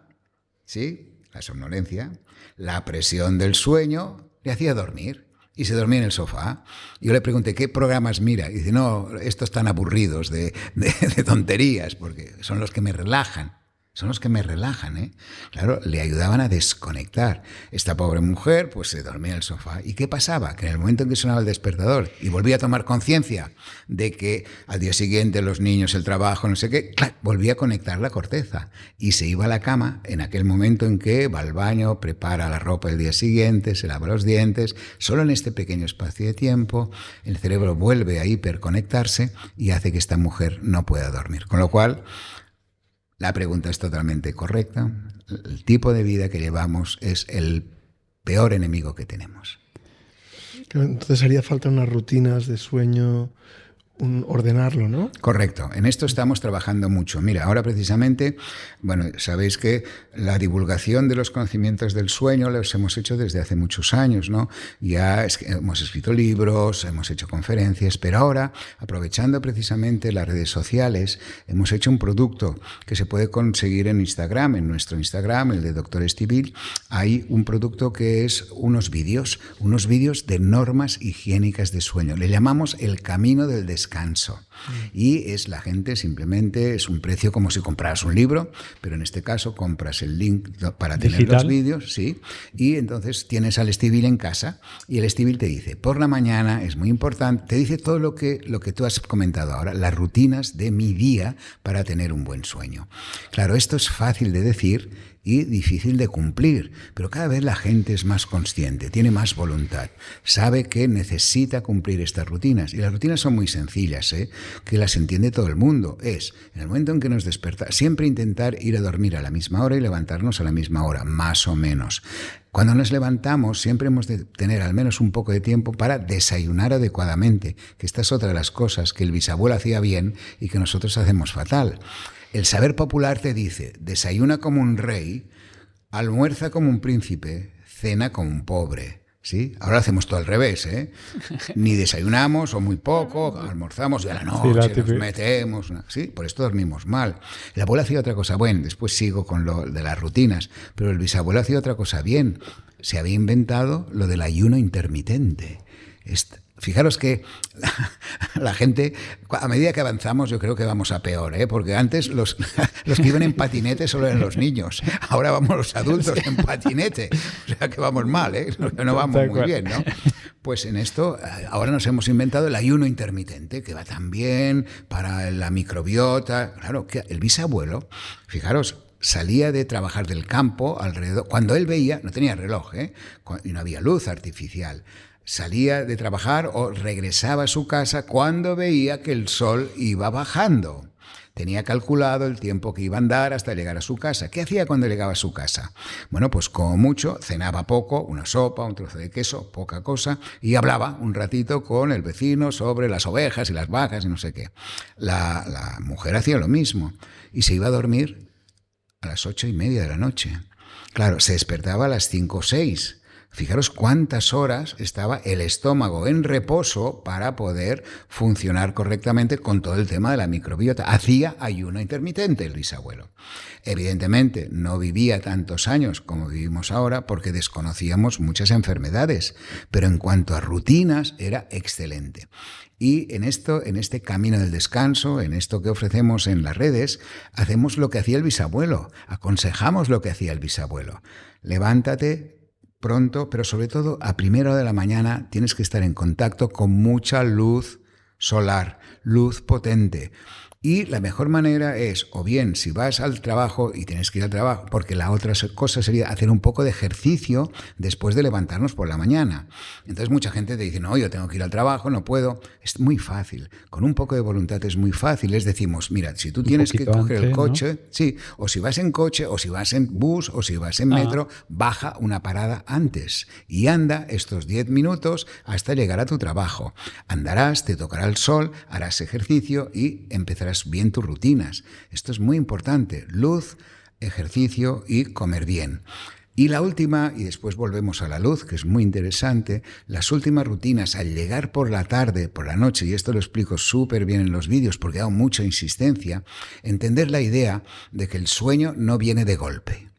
¿sí? La somnolencia, la presión del sueño, le hacía dormir. Y se dormía en el sofá. Yo le pregunté, ¿qué programas mira? Y dice, no, estos tan aburridos de tonterías, porque son los que me relajan. Son los que me relajan, ¿eh? Claro, le ayudaban a desconectar. Esta pobre mujer, pues se dormía en el sofá. ¿Y qué pasaba? Que en el momento en que sonaba el despertador y volvía a tomar conciencia de que al día siguiente los niños, el trabajo, no sé qué, ¡clac!, volvía a conectar la corteza. Y se iba a la cama en aquel momento en que va al baño, prepara la ropa el día siguiente, se lava los dientes. Solo en este pequeño espacio de tiempo, el cerebro vuelve a hiperconectarse y hace que esta mujer no pueda dormir. Con lo cual, la pregunta es totalmente correcta. El tipo de vida que llevamos es el peor enemigo que tenemos. Entonces haría falta unas rutinas de sueño, ordenarlo, ¿no? Correcto. En esto estamos trabajando mucho. Mira, ahora precisamente, bueno, sabéis que la divulgación de los conocimientos del sueño los hemos hecho desde hace muchos años, ¿no? Ya hemos escrito libros, hemos hecho conferencias, pero ahora, aprovechando precisamente las redes sociales, hemos hecho un producto que se puede conseguir en Instagram, en nuestro Instagram, el de Dr. Estivill. Hay un producto que es unos vídeos de normas higiénicas de sueño. Le llamamos el camino del descanso. Y es la gente simplemente, es un precio como si compraras un libro, pero en este caso compras el link para tener digital, los vídeos, sí, y entonces tienes al Estivill en casa y el Estivill te dice, por la mañana es muy importante, te dice todo lo que tú has comentado ahora, las rutinas de mi día para tener un buen sueño. Claro, esto es fácil de decir y difícil de cumplir, pero cada vez la gente es más consciente, tiene más voluntad, sabe que necesita cumplir estas rutinas, y las rutinas son muy sencillas, que las entiende todo el mundo. Es, en el momento en que nos despertamos, siempre intentar ir a dormir a la misma hora y levantarnos a la misma hora, más o menos. Cuando nos levantamos siempre hemos de tener al menos un poco de tiempo para desayunar adecuadamente, que esta es otra de las cosas que el bisabuelo hacía bien y que nosotros hacemos fatal. El saber popular te dice, desayuna como un rey, almuerza como un príncipe, cena como un pobre. ¿Sí? Ahora hacemos todo al revés, ¿eh? Ni desayunamos o muy poco, almorzamos y a la noche nos metemos, ¿sí? Por esto dormimos mal. El abuelo hacía otra cosa, bueno, después sigo con lo de las rutinas, pero el bisabuelo hacía otra cosa bien. Se había inventado lo del ayuno intermitente. Fijaros que la gente, a medida que avanzamos, yo creo que vamos a peor, ¿eh? Porque antes los que iban en patinete solo eran los niños. Ahora vamos los adultos en patinete. O sea que vamos mal, ¿eh? No vamos muy bien, ¿no? Pues en esto, ahora nos hemos inventado el ayuno intermitente, que va tan bien para la microbiota. Claro, que el bisabuelo, fijaros, salía de trabajar del campo alrededor. Cuando él veía, no tenía reloj, y no había luz artificial. Salía de trabajar o regresaba a su casa cuando veía que el sol iba bajando. Tenía calculado el tiempo que iba a andar hasta llegar a su casa. ¿Qué hacía cuando llegaba a su casa? Bueno, pues como mucho, cenaba poco, una sopa, un trozo de queso, poca cosa, y hablaba un ratito con el vecino sobre las ovejas y las vacas y no sé qué. La mujer hacía lo mismo y se iba a dormir a las 8:30 de la noche. Claro, se despertaba a las 5 o 6. Fijaros cuántas horas estaba el estómago en reposo para poder funcionar correctamente con todo el tema de la microbiota. Hacía ayuno intermitente el bisabuelo. Evidentemente no vivía tantos años como vivimos ahora porque desconocíamos muchas enfermedades, pero en cuanto a rutinas era excelente. Y en este camino del descanso, en esto que ofrecemos en las redes, hacemos lo que hacía el bisabuelo, aconsejamos lo que hacía el bisabuelo. Levántate pronto, pero sobre todo a primera hora de la mañana tienes que estar en contacto con mucha luz solar, luz potente. Y la mejor manera es, o bien si vas al trabajo y tienes que ir al trabajo, porque la otra cosa sería hacer un poco de ejercicio después de levantarnos por la mañana. Entonces mucha gente te dice, no, yo tengo que ir al trabajo, no puedo. Es muy fácil, con un poco de voluntad es muy fácil. Les decimos, mira, si tú tienes que coger el coche, ¿no? Sí, o si vas en coche, o si vas en bus, o si vas en metro, baja una parada antes y anda estos 10 minutos hasta llegar a tu trabajo. Andarás, te tocará el sol, harás ejercicio y empezarás bien tus rutinas. Esto es muy importante. Luz, ejercicio y comer bien. Y la última, y después volvemos a la luz, que es muy interesante, las últimas rutinas al llegar por la tarde, por la noche, y esto lo explico súper bien en los vídeos porque hago mucha insistencia, entender la idea de que el sueño no viene de golpe.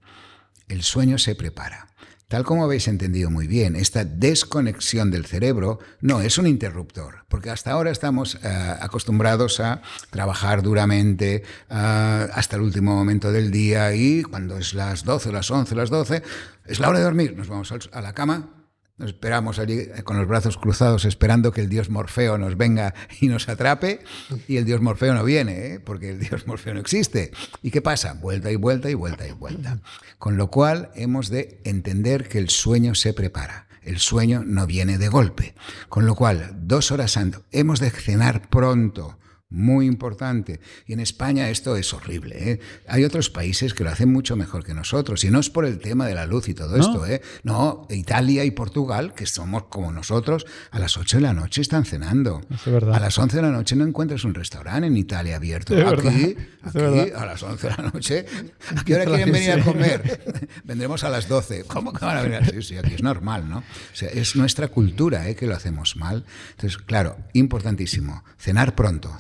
El sueño se prepara. Tal como habéis entendido muy bien, esta desconexión del cerebro no es un interruptor, porque hasta ahora estamos acostumbrados a trabajar duramente hasta el último momento del día y cuando es las 12, las 11, las 12, es la hora de dormir, nos vamos a la cama. Nos esperamos allí con los brazos cruzados esperando que el dios Morfeo nos venga y nos atrape y el dios Morfeo no viene, porque el dios Morfeo no existe. ¿Y qué pasa? Vuelta y vuelta y vuelta y vuelta. Con lo cual hemos de entender que el sueño se prepara. El sueño no viene de golpe. Con lo cual, 2 horas antes, hemos de cenar pronto. Muy importante. Y en España esto es horrible, ¿eh? Hay otros países que lo hacen mucho mejor que nosotros. Y no es por el tema de la luz y todo esto, ¿eh? No, Italia y Portugal, que somos como nosotros, a las 8 de la noche están cenando. Es verdad. A las 11 de la noche no encuentras un restaurante en Italia abierto. Aquí a las 11 de la noche. ¿A qué hora quieren venir a comer? Vendremos a las 12. ¿Cómo que van a venir? Sí, aquí es normal, ¿no? O sea, es nuestra cultura, que lo hacemos mal. Entonces, claro, importantísimo. Cenar pronto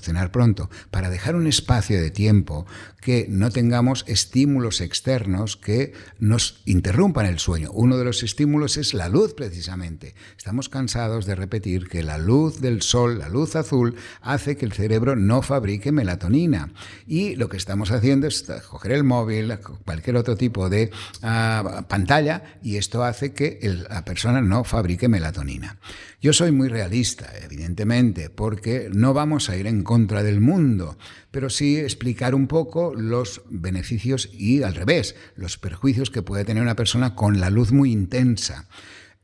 para dejar un espacio de tiempo que no tengamos estímulos externos que nos interrumpan el sueño. Uno de los estímulos es la luz, precisamente. Estamos cansados de repetir que la luz del sol, la luz azul, hace que el cerebro no fabrique melatonina. Y lo que estamos haciendo es coger el móvil, cualquier otro tipo de pantalla, y esto hace que la persona no fabrique melatonina. Yo soy muy realista, evidentemente, porque no vamos a ir en contra del mundo, pero sí explicar un poco los beneficios y, al revés, los perjuicios que puede tener una persona con la luz muy intensa.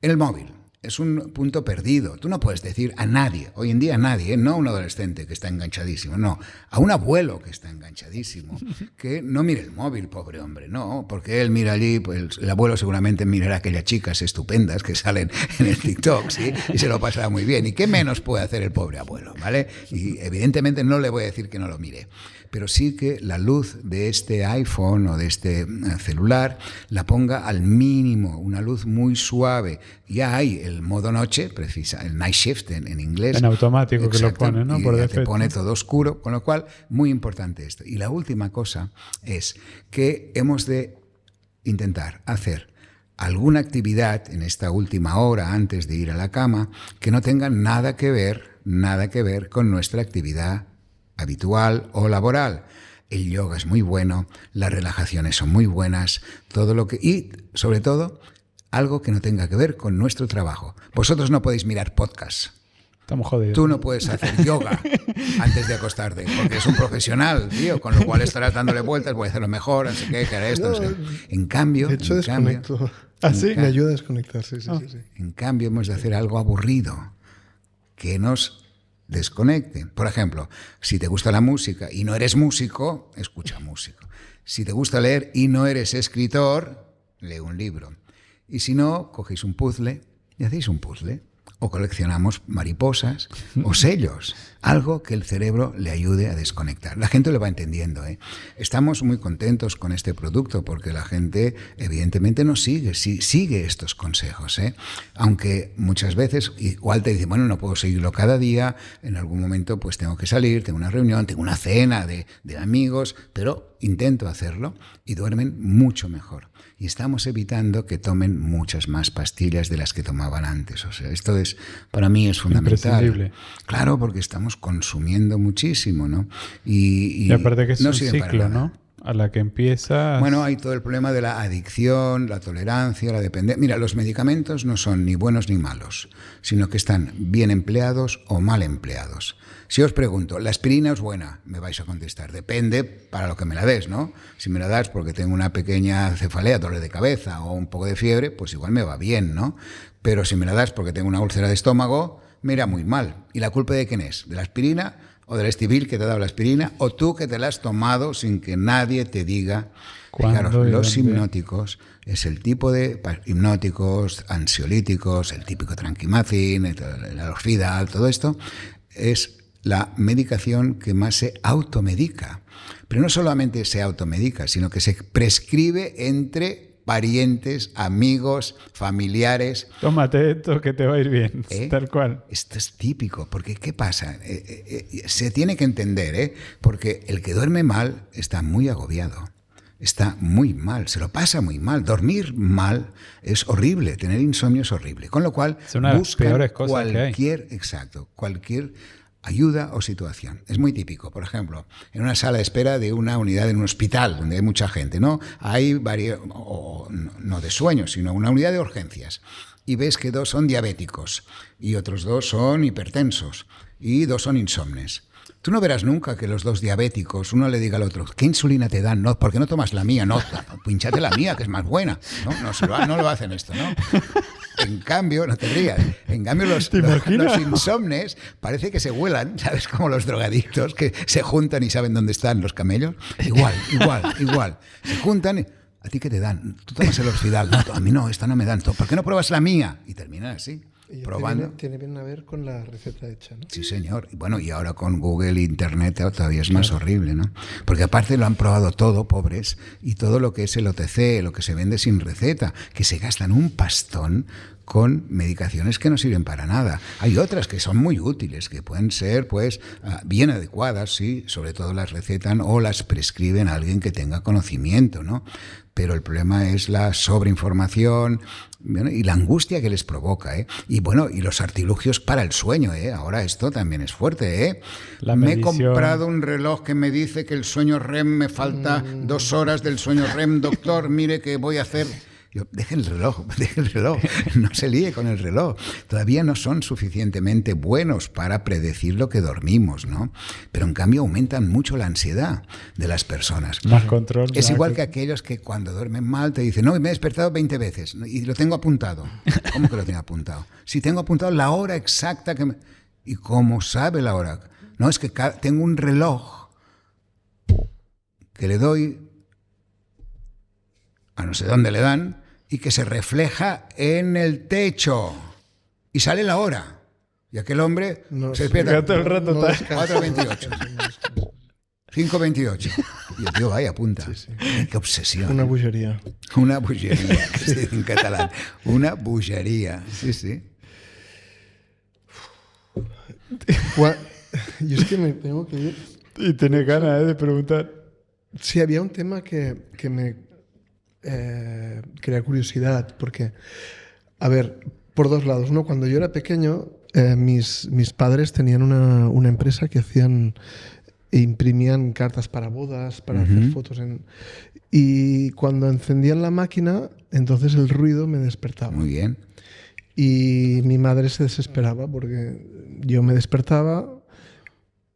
El móvil es un punto perdido. Tú no puedes decir a nadie, hoy en día a nadie, no a un adolescente que está enganchadísimo, no, a un abuelo que está enganchadísimo, que no mire el móvil, pobre hombre, no, porque él mira allí, pues el abuelo seguramente mirará a aquellas chicas estupendas que salen en el TikTok, ¿sí? Y se lo pasará muy bien. ¿Y qué menos puede hacer el pobre abuelo, ¿vale? Y evidentemente no le voy a decir que no lo mire, pero sí que la luz de este iPhone o de este celular la ponga al mínimo, una luz muy suave. Ya hay el modo noche, el night shift en inglés. En automático. Exacto, que lo pone, ¿no? Y por ya defecto. Te pone todo oscuro, con lo cual, muy importante esto. Y la última cosa es que hemos de intentar hacer alguna actividad en esta última hora antes de ir a la cama que no tenga nada que ver con nuestra actividad habitual o laboral. El yoga es muy bueno, las relajaciones son muy buenas, y sobre todo algo que no tenga que ver con nuestro trabajo. Vosotros no podéis mirar podcasts. Estamos jodidos. Tú no puedes hacer yoga antes de acostarte, porque es un profesional, tío, con lo cual estarás dándole vueltas, voy a hacerlo mejor, no sé qué, que haré esto, no sé. En cambio... De hecho, desconecto. ¿Sí? Me ayuda a desconectar, sí. En cambio, hemos de hacer algo aburrido, que nos desconecte. Por ejemplo, si te gusta la música y no eres músico, escucha música. Si te gusta leer y no eres escritor, lee un libro. Y si no, cogéis un puzzle y hacéis un puzzle. o coleccionamos mariposas o sellos, algo que el cerebro le ayude a desconectar. La gente lo va entendiendo, ¿eh? Estamos muy contentos con este producto porque la gente evidentemente nos sigue estos consejos, ¿eh? Aunque muchas veces igual te dicen, bueno, no puedo seguirlo cada día, en algún momento pues tengo que salir, tengo una reunión, tengo una cena de amigos, pero intento hacerlo y duermen mucho mejor. Y estamos evitando que tomen muchas más pastillas de las que tomaban antes. O sea, esto es, para mí es fundamental. Claro, porque estamos consumiendo muchísimo, ¿no? Y aparte que es no un ciclo, ¿no? A la que empiezas... Bueno, hay todo el problema de la adicción, la tolerancia, la dependencia. Mira, los medicamentos no son ni buenos ni malos, sino que están bien empleados o mal empleados. Si os pregunto, ¿la aspirina es buena? Me vais a contestar. Depende para lo que me la des, ¿no? Si me la das porque tengo una pequeña cefalea, dolor de cabeza o un poco de fiebre, pues igual me va bien, ¿no? Pero si me la das porque tengo una úlcera de estómago, me irá muy mal. ¿Y la culpa de quién es? ¿De la aspirina o del Estivil que te ha dado la aspirina? ¿O tú que te la has tomado sin que nadie te diga? Fijaros, los hipnóticos es el tipo de hipnóticos, ansiolíticos, el típico tranquimacin, el alofidal, todo esto es la medicación que más se automedica. Pero no solamente se automedica, sino que se prescribe entre parientes, amigos, familiares. Tómate esto que te va a ir bien, tal cual. Esto es típico, porque ¿qué pasa? Se tiene que entender, porque el que duerme mal está muy agobiado. Está muy mal, se lo pasa muy mal. Dormir mal es horrible, tener insomnio es horrible. Con lo cual, es una de las peores cosas cualquier ayuda o situación. Es muy típico, por ejemplo, en una sala de espera de una unidad en un hospital donde hay mucha gente, ¿no? Hay no de sueño, sino una unidad de urgencias. Y ves que 2 son diabéticos y otros 2 son hipertensos y 2 son insomnes. Tú no verás nunca que los 2 diabéticos, uno le diga al otro, ¿qué insulina te dan? No, ¿por qué no tomas la mía? No, pinchate la mía, que es más buena. No lo hacen esto, ¿no? En cambio, no te rías, en cambio los insomnes parece que se vuelan, ¿sabes? Como los drogadictos que se juntan y saben dónde están los camellos. Igual. Se juntan y, ¿a ti qué te dan? Tú tomas el Orfidal. No, a mí no, esta no me dan. ¿Por qué no pruebas la mía? Y terminan así. Probando. Tiene bien a ver con la receta hecha, ¿no? Sí, señor. Y bueno, y ahora con Google e Internet todavía es más horrible, ¿no? Porque aparte lo han probado todo, pobres, y todo lo que es el OTC, lo que se vende sin receta, que se gastan un pastón con medicaciones que no sirven para nada. Hay otras que son muy útiles, que pueden ser pues bien adecuadas, sí, sobre todo las recetan o las prescriben a alguien que tenga conocimiento, ¿no? Pero el problema es la sobreinformación, bueno, y la angustia que les provoca, ¿eh? Y bueno, y los artilugios para el sueño, ¿eh? Ahora esto también es fuerte, ¿eh? Me he comprado un reloj que me dice que el sueño REM me falta 2 horas del sueño REM, doctor, mire que voy a hacer... Yo, deje el reloj, no se líe con el reloj. Todavía no son suficientemente buenos para predecir lo que dormimos, ¿no? Pero en cambio aumentan mucho la ansiedad de las personas. Más control. Es igual que aquellos que cuando duermen mal te dicen, no, me he despertado 20 veces y lo tengo apuntado. ¿Cómo que lo tengo apuntado? Si tengo apuntado la hora exacta que me... ¿Y cómo sabe la hora? No, es que tengo un reloj que le doy a no sé dónde le dan, y que se refleja en el techo. Y sale la hora. Y aquel hombre se despierta. Todo el rato 4:28. 5:28. Y el tío, vaya, punta. Sí. Qué obsesión. Una bullería. Una bullería, que se dice en catalán. Una bullería. Sí. Yo es que me tengo que ir. Y tiene ganas de preguntar. Sí, había un tema que me crea curiosidad, porque, a ver, por 2 lados. Uno, cuando yo era pequeño, mis padres tenían una empresa que imprimían cartas para bodas, para hacer fotos. Y cuando encendían la máquina, entonces el ruido me despertaba. Muy bien. Y mi madre se desesperaba porque yo me despertaba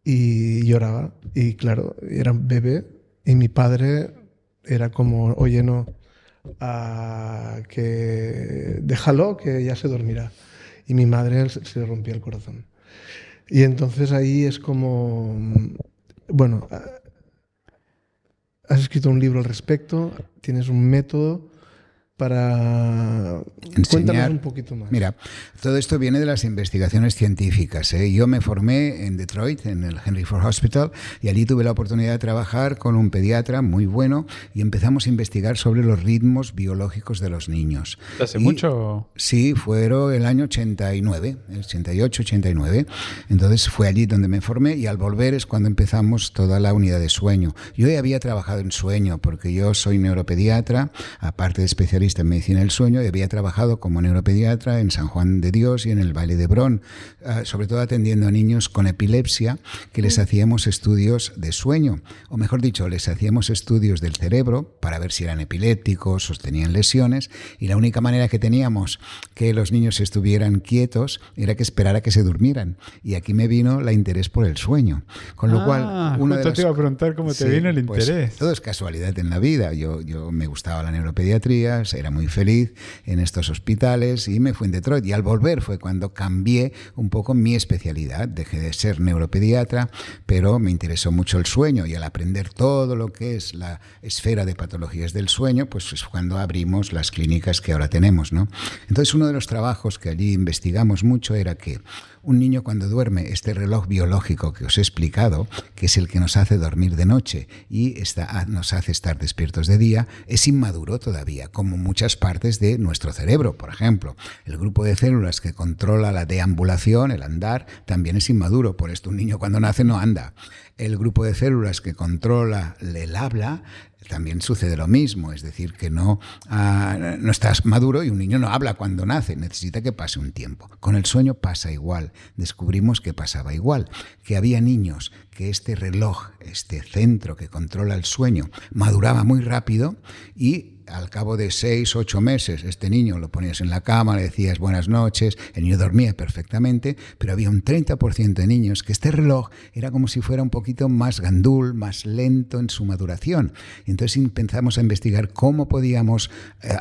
y lloraba. Y claro, era un bebé y mi padre era como, oye, no, que déjalo, que ya se dormirá. Y mi madre se le rompía el corazón. Y entonces ahí es como, bueno, has escrito un libro al respecto, tienes un método. para... Cuéntanos Enseñar. un poquito más. Mira, todo esto viene de las investigaciones científicas, ¿eh? Yo me formé en Detroit, en el Henry Ford Hospital, y allí tuve la oportunidad de trabajar con un pediatra muy bueno y empezamos a investigar sobre los ritmos biológicos de los niños. ¿Hace Y- mucho? Sí, fueron el año 89, 88, 89. Entonces fue allí donde me formé y al volver es cuando empezamos toda la unidad de sueño. Yo ya había trabajado en sueño porque yo soy neuropediatra, aparte de especialista en medicina del sueño, y había trabajado como neuropediatra en San Juan de Dios y en el Valle de Hebrón, sobre todo atendiendo a niños con epilepsia que les hacíamos estudios de sueño, o mejor dicho, les hacíamos estudios del cerebro para ver si eran epilépticos o tenían lesiones, y la única manera que teníamos que los niños estuvieran quietos era que esperara que se durmieran. Y aquí me vino el interés por el sueño. Con lo cual, una de justo las... te iba a preguntar cómo te Sí, vino el pues, interés. todo es casualidad en la vida. Yo me gustaba la neuropediatría, era muy feliz en estos hospitales y me fui en Detroit. Y al volver fue cuando cambié un poco mi especialidad. Dejé de ser neuropediatra, pero me interesó mucho el sueño, y al aprender todo lo que es la esfera de patologías del sueño, pues es cuando abrimos las clínicas que ahora tenemos, ¿no? Entonces, uno de los trabajos que allí investigamos mucho era que un niño cuando duerme, este reloj biológico que os he explicado, que es el que nos hace dormir de noche y nos hace estar despiertos de día, es inmaduro todavía, como muchas partes de nuestro cerebro. Por ejemplo, el grupo de células que controla la deambulación, el andar, también es inmaduro. Por esto un niño cuando nace no anda. El grupo de células que controla el habla, también sucede lo mismo, es decir, que no estás maduro y un niño no habla cuando nace, necesita que pase un tiempo. Con el sueño pasa igual, descubrimos que pasaba igual, que había niños que este reloj, este centro que controla el sueño, maduraba muy rápido y al cabo de 6, 8 meses, este niño lo ponías en la cama, le decías buenas noches, el niño dormía perfectamente, pero había un 30% de niños que este reloj era como si fuera un poquito más gandul, más lento en su maduración. Y entonces empezamos a investigar cómo podíamos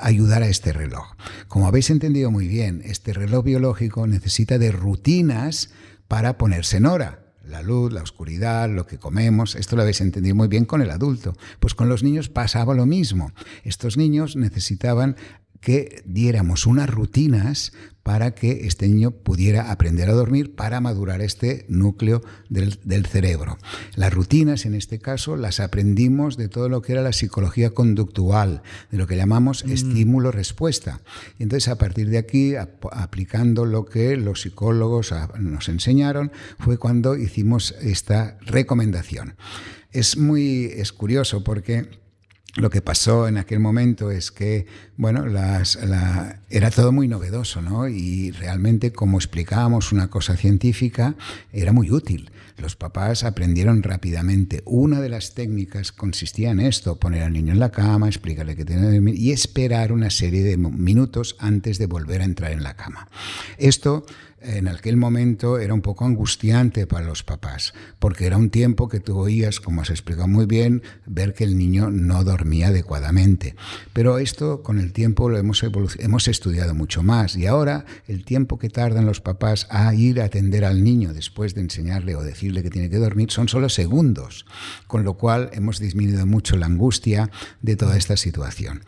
ayudar a este reloj. Como habéis entendido muy bien, este reloj biológico necesita de rutinas para ponerse en hora. La luz, la oscuridad, lo que comemos, esto lo habéis entendido muy bien con el adulto. Pues con los niños pasaba lo mismo. Estos niños necesitaban que diéramos unas rutinas para que este niño pudiera aprender a dormir, para madurar este núcleo del cerebro. Las rutinas, en este caso, las aprendimos de todo lo que era la psicología conductual, de lo que llamamos estímulo-respuesta. Y entonces, a partir de aquí, aplicando lo que los psicólogos nos enseñaron, fue cuando hicimos esta recomendación. Es curioso porque lo que pasó en aquel momento es que, bueno, era todo muy novedoso, ¿no? Y realmente, como explicábamos una cosa científica, era muy útil. Los papás aprendieron rápidamente. Una de las técnicas consistía en esto: poner al niño en la cama, explicarle que tiene que dormir y esperar una serie de minutos antes de volver a entrar en la cama. Esto, en aquel momento, era un poco angustiante para los papás, porque era un tiempo que tú oías, como has explicado muy bien, ver que el niño no dormía adecuadamente. Pero esto, con el tiempo, lo hemos estudiado mucho más, y ahora el tiempo que tardan los papás a ir a atender al niño después de enseñarle o decirle que tiene que dormir son solo segundos, con lo cual hemos disminuido mucho la angustia de toda esta situación.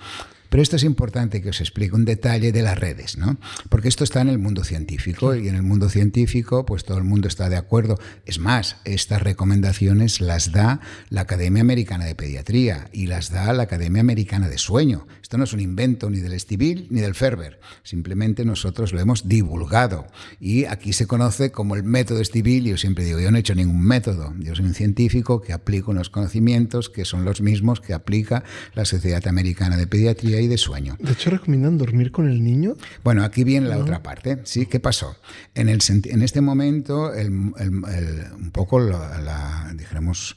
Pero esto es importante que os explique un detalle de las redes, ¿no? Porque esto está en el mundo científico, y en el mundo científico pues todo el mundo está de acuerdo. Es más, estas recomendaciones las da la Academia Americana de Pediatría y las da la Academia Americana de Sueño. Esto no es un invento ni del Stivil ni del Ferber, simplemente nosotros lo hemos divulgado. Y aquí se conoce como el método Stivil. Yo siempre digo, yo no he hecho ningún método, yo soy un científico que aplico unos conocimientos que son los mismos que aplica la Sociedad Americana de Pediatría y de Sueño. De hecho, ¿recomiendan dormir con el niño? Bueno, aquí viene la otra parte. ¿Sí? ¿Qué pasó? En este momento, un poco dijéramos,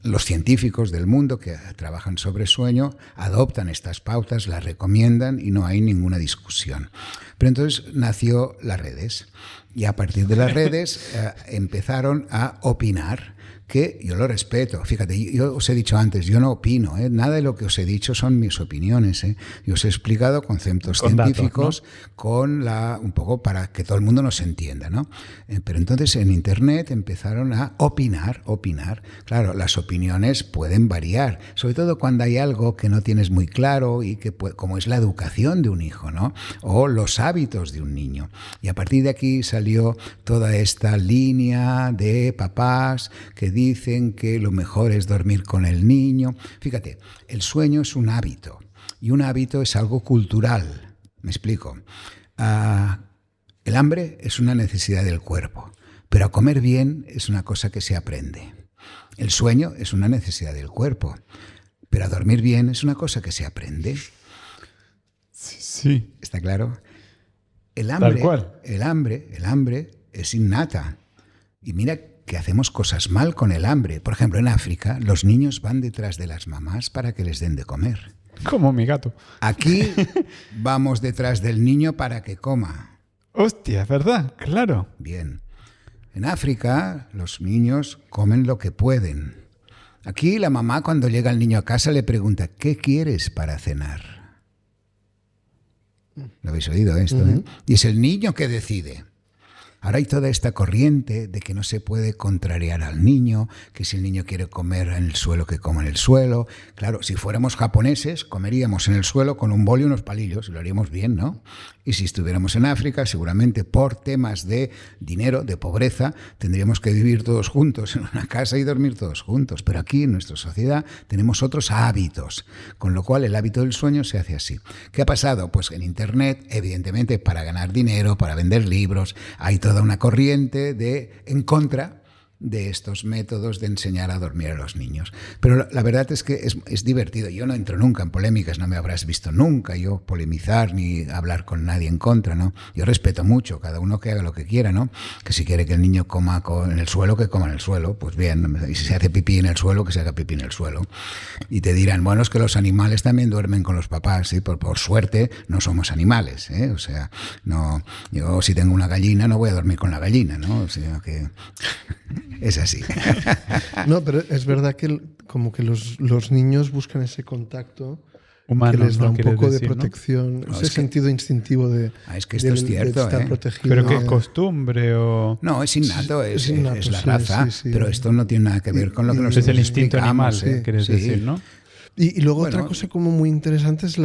los científicos del mundo que trabajan sobre sueño adoptan estas pautas, las recomiendan y no hay ninguna discusión. Pero entonces nació las redes, y a partir de las redes empezaron a opinar, que yo lo respeto. Fíjate, yo os he dicho antes, yo no opino, nada de lo que os he dicho son mis opiniones. Yo os he explicado conceptos científicos, datos, ¿no? Un poco para que todo el mundo nos entienda, ¿no? Pero entonces en Internet empezaron a opinar. Claro, las opiniones pueden variar, sobre todo cuando hay algo que no tienes muy claro y que como es la educación de un hijo, ¿no? O los hábitos de un niño. Y a partir de aquí salió toda esta línea de papás que dicen que lo mejor es dormir con el niño. Fíjate, el sueño es un hábito y un hábito es algo cultural. Me explico. El hambre es una necesidad del cuerpo, pero a comer bien es una cosa que se aprende. El sueño es una necesidad del cuerpo, pero a dormir bien es una cosa que se aprende. Sí. ¿Está claro? El Tal hambre, cual. el hambre es innata. Y mira que hacemos cosas mal con el hambre. Por ejemplo, en África, los niños van detrás de las mamás para que les den de comer. Como mi gato. Aquí vamos detrás del niño para que coma. Hostia, ¿verdad? Claro. Bien. En África, los niños comen lo que pueden. Aquí la mamá, cuando llega el niño a casa, le pregunta, ¿qué quieres para cenar? ¿Lo habéis oído esto? Y es el niño que decide. Ahora hay toda esta corriente de que no se puede contrariar al niño, que si el niño quiere comer en el suelo, que coma en el suelo. Claro, si fuéramos japoneses, comeríamos en el suelo con un bol y unos palillos, y lo haríamos bien, ¿no? Y si estuviéramos en África, seguramente por temas de dinero, de pobreza, tendríamos que vivir todos juntos en una casa y dormir todos juntos. Pero aquí, en nuestra sociedad, tenemos otros hábitos, con lo cual el hábito del sueño se hace así. ¿Qué ha pasado? Pues en Internet, evidentemente, para ganar dinero, para vender libros, hay toda una corriente en contra de estos métodos de enseñar a dormir a los niños. Pero la verdad es que es divertido. Yo no entro nunca en polémicas, no me habrás visto nunca yo polemizar ni hablar con nadie en contra, ¿no? Yo respeto mucho, cada uno que haga lo que quiera, ¿no? Que si quiere que el niño coma en el suelo, que coma en el suelo, pues bien, y si se hace pipí en el suelo, que se haga pipí en el suelo. Y te dirán, bueno, es que los animales también duermen con los papás, ¿sí? Por suerte no somos animales, ¿eh? O sea, no, yo si tengo una gallina no voy a dormir con la gallina, ¿no? O sea que... Es así. No, pero es verdad que como que los niños buscan ese contacto Humano, que les da ¿no? un Quieres poco de decir, ¿no? protección, No, ese es que- sentido instintivo de, Es que esto es cierto, de estar ¿eh? protegido. Pero que es costumbre o... No, es innato, Es es innato, la sí, raza, sí, sí. pero esto no tiene nada que ver con lo que Y- nosotros Es el instinto animal, explicamos, ¿eh? quieres Sí. decir, ¿no? Y luego Bueno. otra cosa como muy interesante es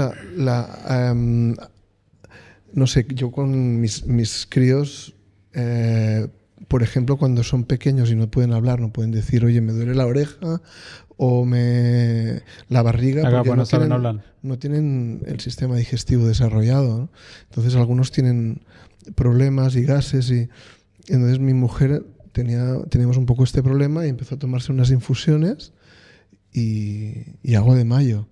no sé, yo con mis críos, por ejemplo, cuando son pequeños y no pueden hablar, no pueden decir, oye, me duele la oreja o la barriga, Acá, porque pues, no saben hablar. no tienen el sistema digestivo desarrollado, ¿no? Entonces algunos tienen problemas y gases y entonces mi mujer teníamos un poco este problema y empezó a tomarse unas infusiones y agua de mayo.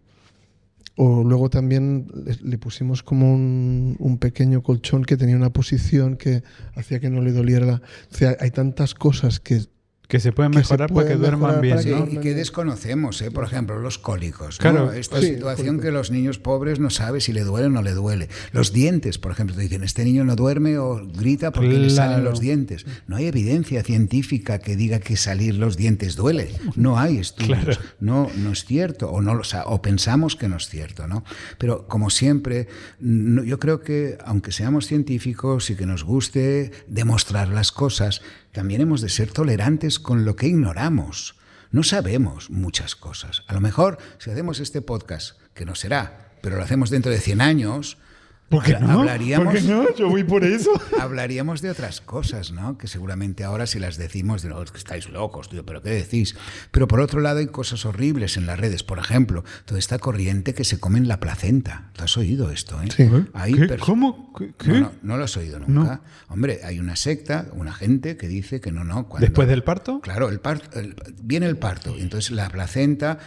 O luego también le pusimos como un pequeño colchón que tenía una posición que hacía que no le doliera. O sea, hay tantas cosas que Que se pueden Que se mejorar para que pueden duerman mejorar bien, para que Sí, ¿no? y que desconocemos, ¿eh? Por ejemplo, los cólicos, ¿no? Claro, Esta sí, situación cólicos. que los niños pobres no saben si le duele o no le duele. Los dientes, por ejemplo, te dicen, este niño no duerme o grita porque le salen Claro. los dientes. No hay evidencia científica que diga que salir los dientes duele. No hay estudios. Claro. No es cierto, o pensamos que no es cierto, ¿no? Pero como siempre, yo creo que aunque seamos científicos y que nos guste demostrar las cosas, también hemos de ser tolerantes con lo que ignoramos. No sabemos muchas cosas. A lo mejor, si hacemos este podcast, que no será, pero lo hacemos dentro de 100 años, ¿Por qué no? hablaríamos, ¿Por qué no? Yo voy por eso. hablaríamos de otras cosas, ¿no? Que seguramente ahora si las decimos, es que estáis locos, tío, ¿pero qué decís? Pero por otro lado hay cosas horribles en las redes. Por ejemplo, toda esta corriente que se comen la placenta. ¿Lo has oído esto, eh? Sí. Hay ¿Qué? ¿Cómo? ¿Qué? No lo has oído nunca. Hombre, hay una secta, una gente que dice que no. Cuando, ¿Después del parto? Claro, viene el parto y entonces la placenta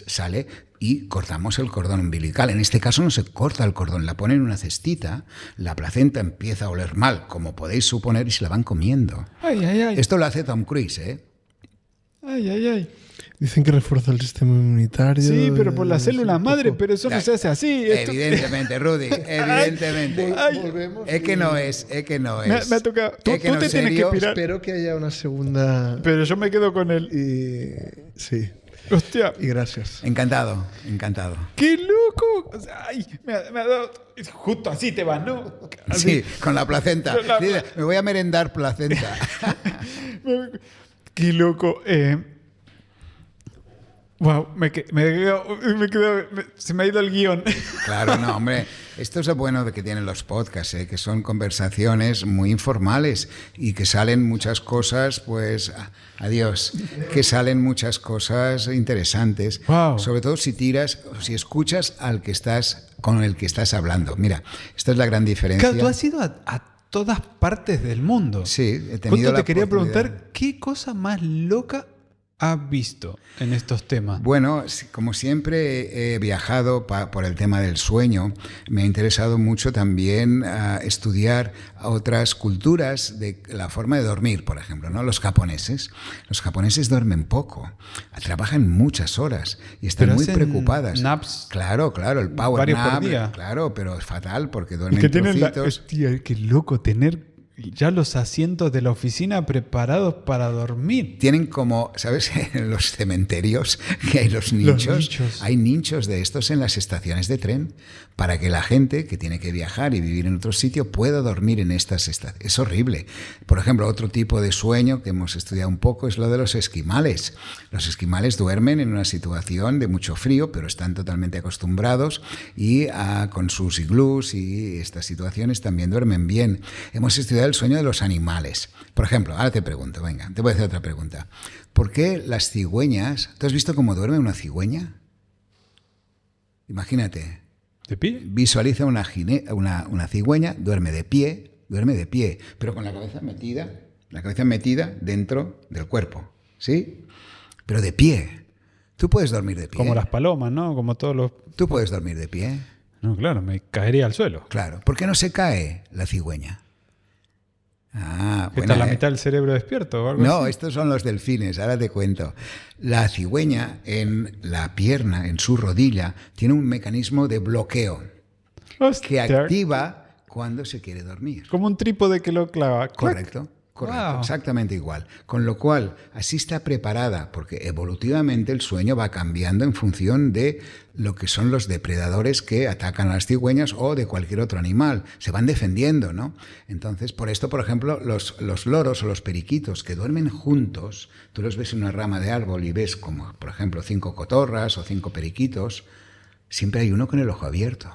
sale y cortamos el cordón umbilical. En este caso no se corta el cordón, la ponen en una cestita, la placenta empieza a oler mal, como podéis suponer, y se la van comiendo. Ay, ay, ay. Esto lo hace Tom Cruise, ¿eh? Ay, ay, ay. dicen que refuerza el sistema inmunitario. Sí, pero por la es célula un madre, poco- pero eso no se hace así. Esto- Evidentemente, Rudy, evidentemente. Ay. Volvemos. Es que no es. Me ha tocado. Tú Es que no, te en tienes que serio, pirar. Espero que haya una segunda. Pero yo me quedo con él. Sí. Hostia. Y gracias. Encantado, encantado. ¡Qué loco! O sea, ay, me ha dado. Justo así te vas, ¿no? Sí, con la placenta. Con la Dile, me voy a merendar placenta. ¡Qué loco! Wow, se me ha ido el guión. Claro, no, hombre, esto es lo bueno de que tienen los podcasts, que son conversaciones muy informales y que salen muchas cosas, pues, adiós, que salen muchas cosas interesantes, Wow. sobre todo si escuchas con el que estás hablando. Mira, esta es la gran diferencia. Claro, tú has ido a todas partes del mundo. Sí, he tenido Justo la te quería oportunidad. preguntar, ¿qué cosa más loca has visto en estos temas? Bueno, como siempre he viajado por el tema del sueño, me ha interesado mucho también estudiar otras culturas de la forma de dormir, por ejemplo, ¿no? Los japoneses duermen poco, trabajan muchas horas y están Pero muy hacen preocupadas. naps Claro, el power varios por nap, día. claro, pero es fatal porque Y duermen que tienen trocitos. hostia, qué loco tener ya los asientos de la oficina preparados para dormir. Tienen como, ¿sabes? En los cementerios que hay los nichos. nichos. Hay nichos de estos en las estaciones de tren para que la gente que tiene que viajar y vivir en otro sitio pueda dormir en estas estaciones. Es horrible. Por ejemplo, otro tipo de sueño que hemos estudiado un poco es lo de los esquimales. Los esquimales duermen en una situación de mucho frío, pero están totalmente acostumbrados y con sus iglús y estas situaciones también duermen bien. Hemos estudiado el sueño de los animales. Por ejemplo, ahora te pregunto, venga, te voy a hacer otra pregunta. ¿Por qué las cigüeñas... ¿Tú has visto cómo duerme una cigüeña? Imagínate, ¿De pie? visualiza una cigüeña, duerme de pie, pero con la cabeza metida dentro del cuerpo, ¿sí? Pero de pie. Tú puedes dormir de pie. Como las palomas, ¿no? Como todos los... Tú puedes dormir de pie. No, claro, me caería al suelo. Claro. ¿Por qué no se cae la cigüeña? ¿Está la mitad del cerebro despierto o algo No, así? estos son los delfines, ahora te cuento. La cigüeña en la pierna, en su rodilla, tiene un mecanismo de bloqueo que Hostia, activa cuando se quiere dormir. como un trípode que lo clava. Correcto, Wow. exactamente igual. Con lo cual, así está preparada, porque evolutivamente el sueño va cambiando en función de lo que son los depredadores que atacan a las cigüeñas o de cualquier otro animal. Se van defendiendo, ¿no? Entonces, por esto, por ejemplo, los loros o los periquitos que duermen juntos, tú los ves en una rama de árbol y ves como, por ejemplo, 5 cotorras o 5 periquitos, siempre hay uno con el ojo abierto.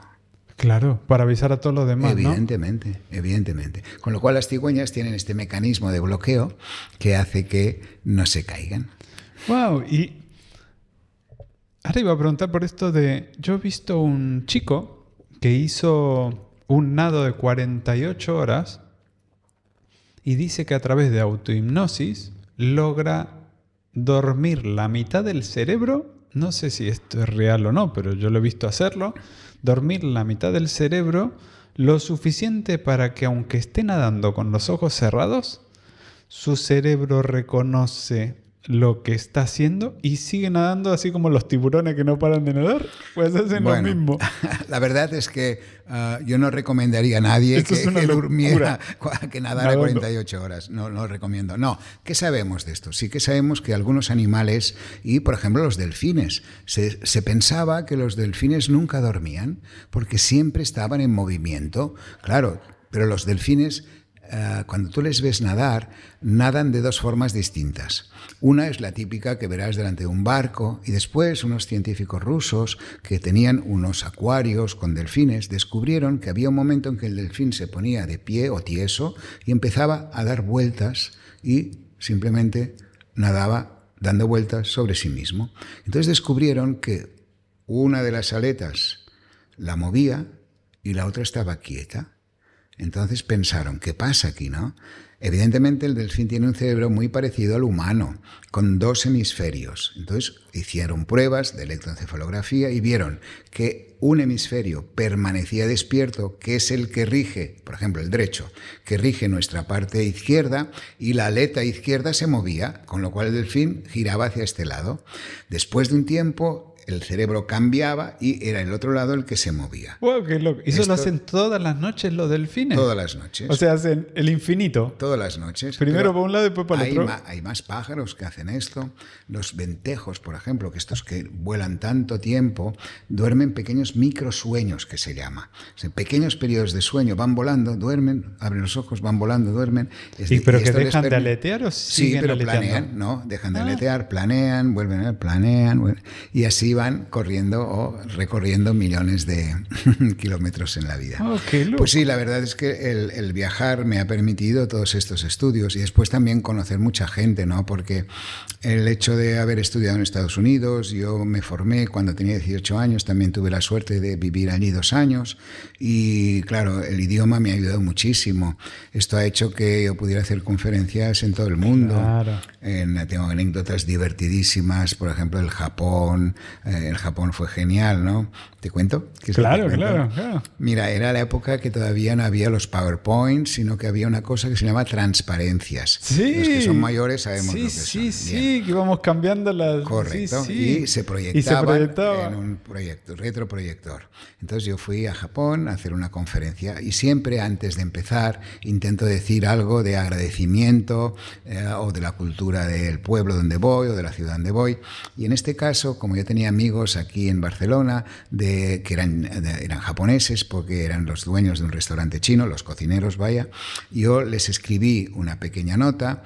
Claro, para avisar a todos los demás, Evidentemente, evidentemente. Con lo cual las cigüeñas tienen este mecanismo de bloqueo que hace que no se caigan. ¿no? Wow, y ahora iba a preguntar por esto de... Yo he visto un chico que hizo un nado de 48 horas y dice que a través de autohipnosis logra dormir la mitad del cerebro. No sé si esto es real o no, pero yo lo he visto hacerlo. Dormir la mitad del cerebro lo suficiente para que aunque esté nadando con los ojos cerrados, su cerebro reconoce lo que está haciendo y sigue nadando así como los tiburones que no paran de nadar. Pues hacen lo mismo. La verdad es que yo no recomendaría a nadie Esto es una que locura. durmiera, que nadara Nadando. 48 horas. No lo recomiendo. No, ¿qué sabemos de esto? Sí que sabemos que algunos animales, y por ejemplo los delfines, se pensaba que los delfines nunca dormían porque siempre estaban en movimiento. Claro, pero los delfines... cuando tú les ves nadar, nadan de dos formas distintas. Una es la típica que verás delante de un barco y después unos científicos rusos que tenían unos acuarios con delfines descubrieron que había un momento en que el delfín se ponía de pie o tieso y empezaba a dar vueltas y simplemente nadaba dando vueltas sobre sí mismo. Entonces descubrieron que una de las aletas la movía y la otra estaba quieta. Entonces pensaron, ¿qué pasa aquí, no? Evidentemente el delfín tiene un cerebro muy parecido al humano, con 2 hemisferios. Entonces hicieron pruebas de electroencefalografía y vieron que un hemisferio permanecía despierto, que es el que rige, por ejemplo, el derecho, que rige nuestra parte izquierda, y la aleta izquierda se movía, con lo cual el delfín giraba hacia este lado. Después de un tiempo, el cerebro cambiaba y era el otro lado el que se movía. Wow, qué loco. ¿Y eso Esto- lo hacen todas las noches los delfines? Todas las noches. O sea, hacen el infinito. Todas las noches. Primero Pero para un lado y después para el hay otro. hay más pájaros que hacen esto. Los ventejos, por ejemplo, que estos que vuelan tanto tiempo, duermen pequeños microsueños, que se llama. O sea, pequeños periodos de sueño, van volando, duermen, abren los ojos, van volando, duermen. ¿Pero que esto les dejan de permite- aletear o Sí, siguen pero aleteando? planean, ¿no? Dejan de aletear, planean, vuelven, y así van corriendo o recorriendo millones de kilómetros en la vida. Oh, qué loco. Pues sí, la verdad es que el viajar me ha permitido todos estos estudios y después también conocer mucha gente, ¿no? Porque el hecho de haber estudiado en Estados Unidos, yo me formé cuando tenía 18 años, también tuve la suerte de vivir allí 2 años y claro, el idioma me ha ayudado muchísimo. Esto ha hecho que yo pudiera hacer conferencias en todo el mundo. Claro. Tengo anécdotas divertidísimas, por ejemplo, el Japón fue genial, ¿no? ¿Te cuento? ¿Quieres que te Claro, cuente? claro. Mira, era la época que todavía no había los PowerPoints, sino que había una cosa que se llama transparencias. Sí. Los que son mayores sabemos Sí, lo que sí, son. sí, Bien. que íbamos cambiando las... Correcto. Sí, sí. Y se proyectaba en un retroproyector. Entonces yo fui a Japón a hacer una conferencia y siempre antes de empezar intento decir algo de agradecimiento o de la cultura del pueblo donde voy o de la ciudad donde voy. Y en este caso, como yo tenía amigos aquí en Barcelona que eran japoneses porque eran los dueños de un restaurante chino, los cocineros, vaya, yo les escribí una pequeña nota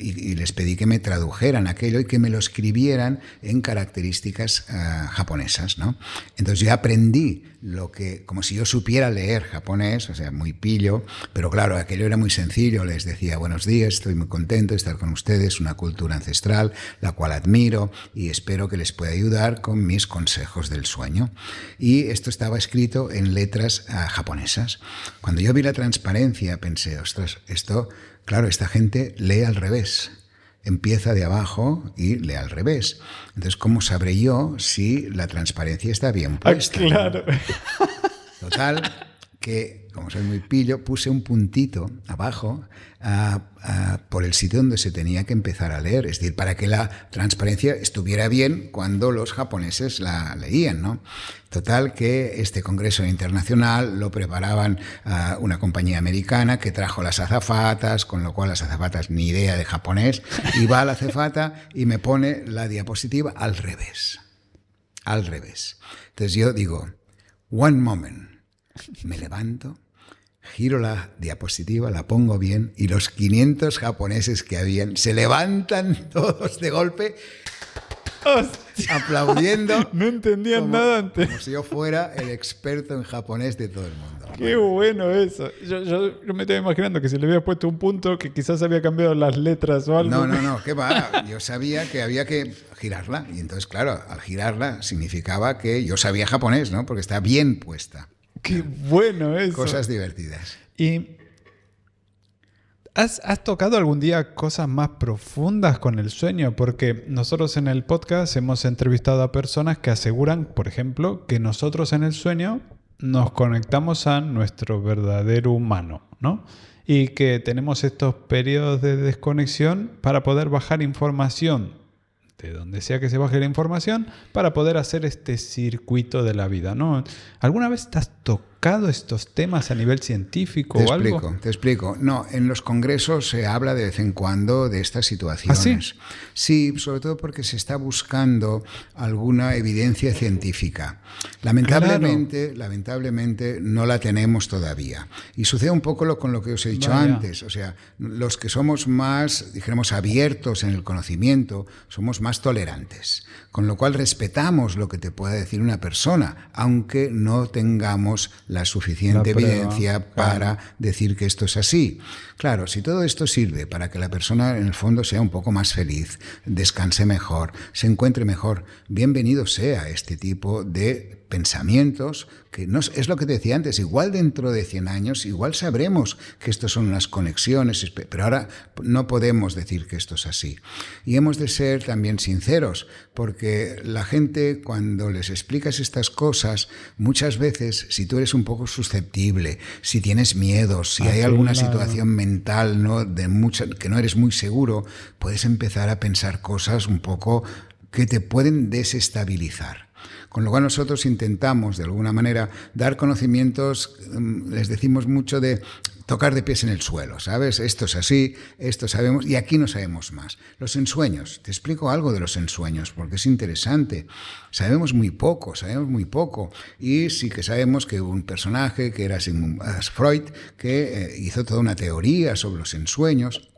y les pedí que me tradujeran aquello y que me lo escribieran en características japonesas, ¿no? Entonces yo aprendí como si yo supiera leer japonés, o sea, muy pillo, pero claro, aquello era muy sencillo. Les decía, buenos días, estoy muy contento de estar con ustedes, una cultura ancestral, la cual admiro y espero que les pueda ayudar con mis consejos del sueño. Y esto estaba escrito en letras japonesas. Cuando yo vi la transparencia pensé, ostras, claro, esta gente lee al revés. Empieza de abajo y lee al revés. Entonces, ¿cómo sabré yo si la transparencia está bien puesta? Claro. Total, que como soy muy pillo, puse un puntito abajo por el sitio donde se tenía que empezar a leer, es decir, para que la transparencia estuviera bien cuando los japoneses la leían, ¿no? Total, que este congreso internacional lo preparaban una compañía americana que trajo las azafatas, con lo cual las azafatas ni idea de japonés, y va la azafata y me pone la diapositiva al revés. Al revés. Entonces yo digo, one moment. Me levanto, giro la diapositiva, la pongo bien y los 500 japoneses que habían se levantan todos de golpe aplaudiendo. No entendían nada antes. Como si yo fuera el experto en japonés de todo el mundo. Qué bueno eso. Yo me estaba imaginando que si le había puesto un punto que quizás había cambiado las letras o algo. No, ¿qué va? Yo sabía que había que girarla y entonces, claro, al girarla significaba que yo sabía japonés, ¿no? Porque está bien puesta. Qué bueno eso. Cosas divertidas. ¿Y has tocado algún día cosas más profundas con el sueño? Porque nosotros en el podcast hemos entrevistado a personas que aseguran, por ejemplo, que nosotros en el sueño nos conectamos a nuestro verdadero humano, ¿no? Y que tenemos estos periodos de desconexión para poder bajar información de donde sea que se baje la información para poder hacer este circuito de la vida, ¿no? ¿Alguna vez te has tocado estos temas a nivel científico o algo? Te explico. No, en los congresos se habla de vez en cuando de estas situaciones. ¿Ah, sí? Sí, sobre todo porque se está buscando alguna evidencia científica. Lamentablemente no la tenemos todavía. Y sucede un poco con lo que os he dicho antes. O sea, los que somos más, dijéramos, abiertos en el conocimiento, somos más tolerantes. Con lo cual respetamos lo que te pueda decir una persona, aunque no tengamos la suficiente evidencia para decir que esto es así. Claro, si todo esto sirve para que la persona en el fondo sea un poco más feliz, descanse mejor, se encuentre mejor, bienvenido sea este tipo de pensamientos, que no, es lo que te decía antes, igual dentro de 100 años, igual sabremos que estos son unas conexiones, pero ahora no podemos decir que esto es así. Y hemos de ser también sinceros, porque la gente cuando les explicas estas cosas, muchas veces, si tú eres un poco susceptible, si tienes miedos, si hay alguna situación mental, ¿no? que no eres muy seguro, puedes empezar a pensar cosas un poco que te pueden desestabilizar. Con lo cual nosotros intentamos, de alguna manera, dar conocimientos, les decimos mucho de tocar de pies en el suelo, ¿sabes? Esto es así, esto sabemos, y aquí no sabemos más. Los ensueños, te explico algo de los ensueños, porque es interesante. Sabemos muy poco, y sí que sabemos que hubo un personaje, que era Sigmund Freud, que hizo toda una teoría sobre los ensueños.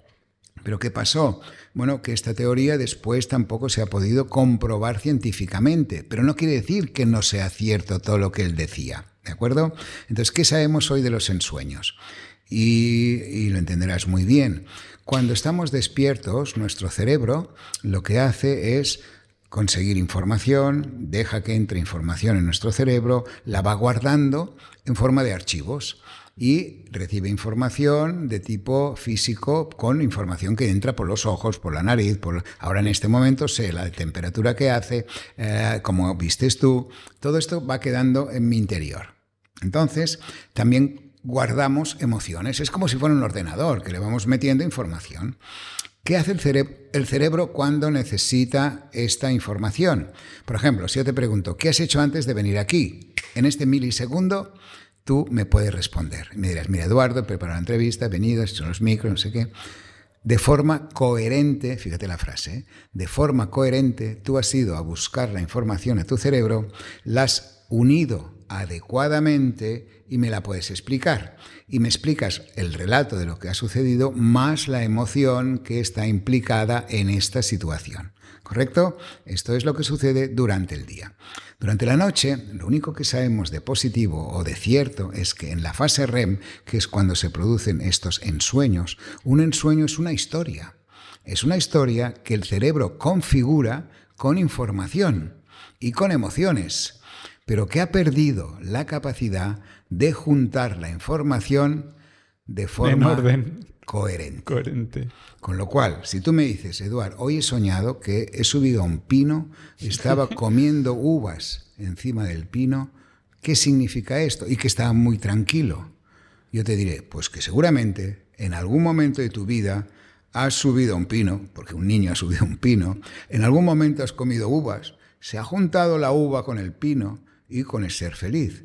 ¿Pero qué pasó? Bueno, que esta teoría después tampoco se ha podido comprobar científicamente, pero no quiere decir que no sea cierto todo lo que él decía, ¿de acuerdo? Entonces, ¿qué sabemos hoy de los ensueños? Y lo entenderás muy bien. Cuando estamos despiertos, nuestro cerebro lo que hace es conseguir información, deja que entre información en nuestro cerebro, la va guardando en forma de archivos. Y recibe información de tipo físico con información que entra por los ojos, por la nariz, ahora en este momento sé la temperatura que hace, cómo vistes tú, todo esto va quedando en mi interior. Entonces, también guardamos emociones, es como si fuera un ordenador que le vamos metiendo información. ¿Qué hace el cerebro cuando necesita esta información? Por ejemplo, si yo te pregunto, ¿qué has hecho antes de venir aquí? En este milisegundo tú me puedes responder. Me dirás, mira, Eduardo, he preparado la entrevista, he venido, he hecho los micros, no sé qué. De forma coherente, fíjate la frase, de forma coherente, tú has ido a buscar la información a tu cerebro, la has unido adecuadamente y me la puedes explicar. Y me explicas el relato de lo que ha sucedido más la emoción que está implicada en esta situación. ¿Correcto? Esto es lo que sucede durante el día. Durante la noche, lo único que sabemos de positivo o de cierto es que en la fase REM, que es cuando se producen estos ensueños, un ensueño es una historia. Es una historia que el cerebro configura con información y con emociones, pero que ha perdido la capacidad de juntar la información de forma en orden coherente. Con lo cual, si tú me dices, Eduard, hoy he soñado que he subido a un pino, estaba comiendo uvas encima del pino, ¿qué significa esto? Y que estaba muy tranquilo. Yo te diré, pues que seguramente en algún momento de tu vida has subido a un pino, porque un niño ha subido a un pino, en algún momento has comido uvas, se ha juntado la uva con el pino y con el ser feliz.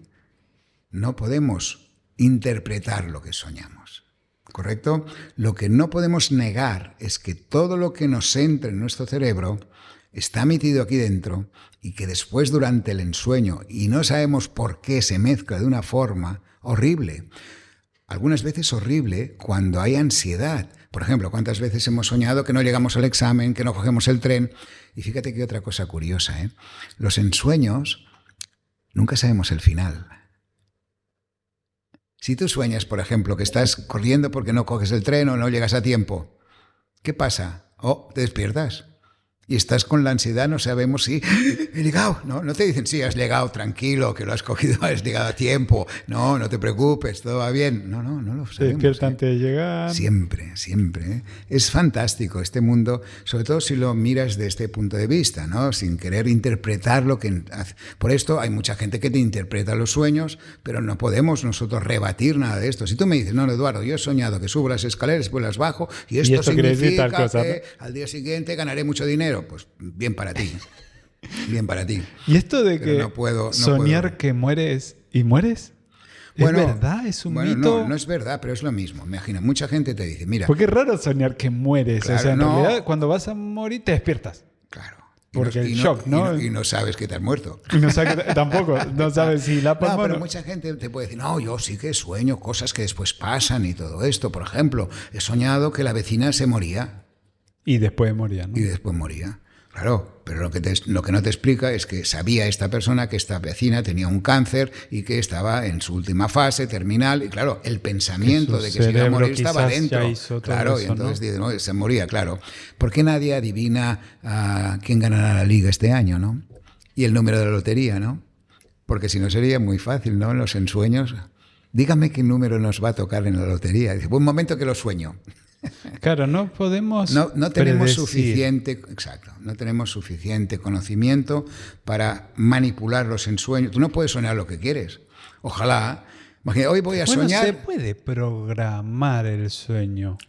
No podemos interpretar lo que soñamos. ¿Correcto? Lo que no podemos negar es que todo lo que nos entra en nuestro cerebro está metido aquí dentro y que después durante el ensueño, y no sabemos por qué, se mezcla de una forma horrible. Algunas veces horrible cuando hay ansiedad. Por ejemplo, ¿cuántas veces hemos soñado que no llegamos al examen, que no cogemos el tren? Y fíjate que otra cosa curiosa, ¿eh? Los ensueños nunca sabemos el final. Si tú sueñas, por ejemplo, que estás corriendo porque no coges el tren o no llegas a tiempo, ¿qué pasa? Te despiertas y estás con la ansiedad, no sabemos si he llegado. No te dicen, sí, has llegado, tranquilo, que lo has cogido, has llegado a tiempo. No te preocupes, todo va bien. No lo sabemos. Despierta antes de llegar. Siempre. Es fantástico este mundo, sobre todo si lo miras desde este punto de vista, ¿no? Sin querer interpretar lo que hace. Por esto hay mucha gente que te interpreta los sueños, pero no podemos nosotros rebatir nada de esto. Si tú me dices, no, Eduardo, yo he soñado que subo las escaleras, después las bajo, y esto significa cosa, que al día siguiente ganaré mucho dinero, pues bien para ti. Bien para ti. Y esto de que soñar que mueres y mueres, bueno, ¿es verdad? ¿Es un mito? No es verdad, pero es lo mismo. Imagina, mucha gente te dice, mira... Porque es raro soñar que mueres. Claro, o sea, en realidad, cuando vas a morir, te despiertas. Claro. Porque el shock, ¿no? Y no sabes que te has muerto. Y no sabes, tampoco, no sabes si la No, pero mucha gente te puede decir, no, yo sí que sueño cosas que después pasan y todo esto. Por ejemplo, he soñado que la vecina se moría. Y después moría, ¿no? Y después moría. Claro, pero lo que no te explica es que sabía esta persona que esta vecina tenía un cáncer y que estaba en su última fase terminal. Y claro, el pensamiento de que se iba a morir estaba dentro. Claro, y entonces dice, no, se moría, claro. ¿Por qué nadie adivina quién ganará la Liga este año, no? Y el número de la lotería, ¿no? Porque si no sería muy fácil, ¿no? En los ensueños. Dígame qué número nos va a tocar en la lotería. Dice, buen momento que lo sueño. Claro, no podemos no tenemos predecir. No tenemos suficiente conocimiento para manipular los ensueños. Tú no puedes soñar lo que quieres. Ojalá. Imagina, hoy voy a soñar. Se puede programar el sueño.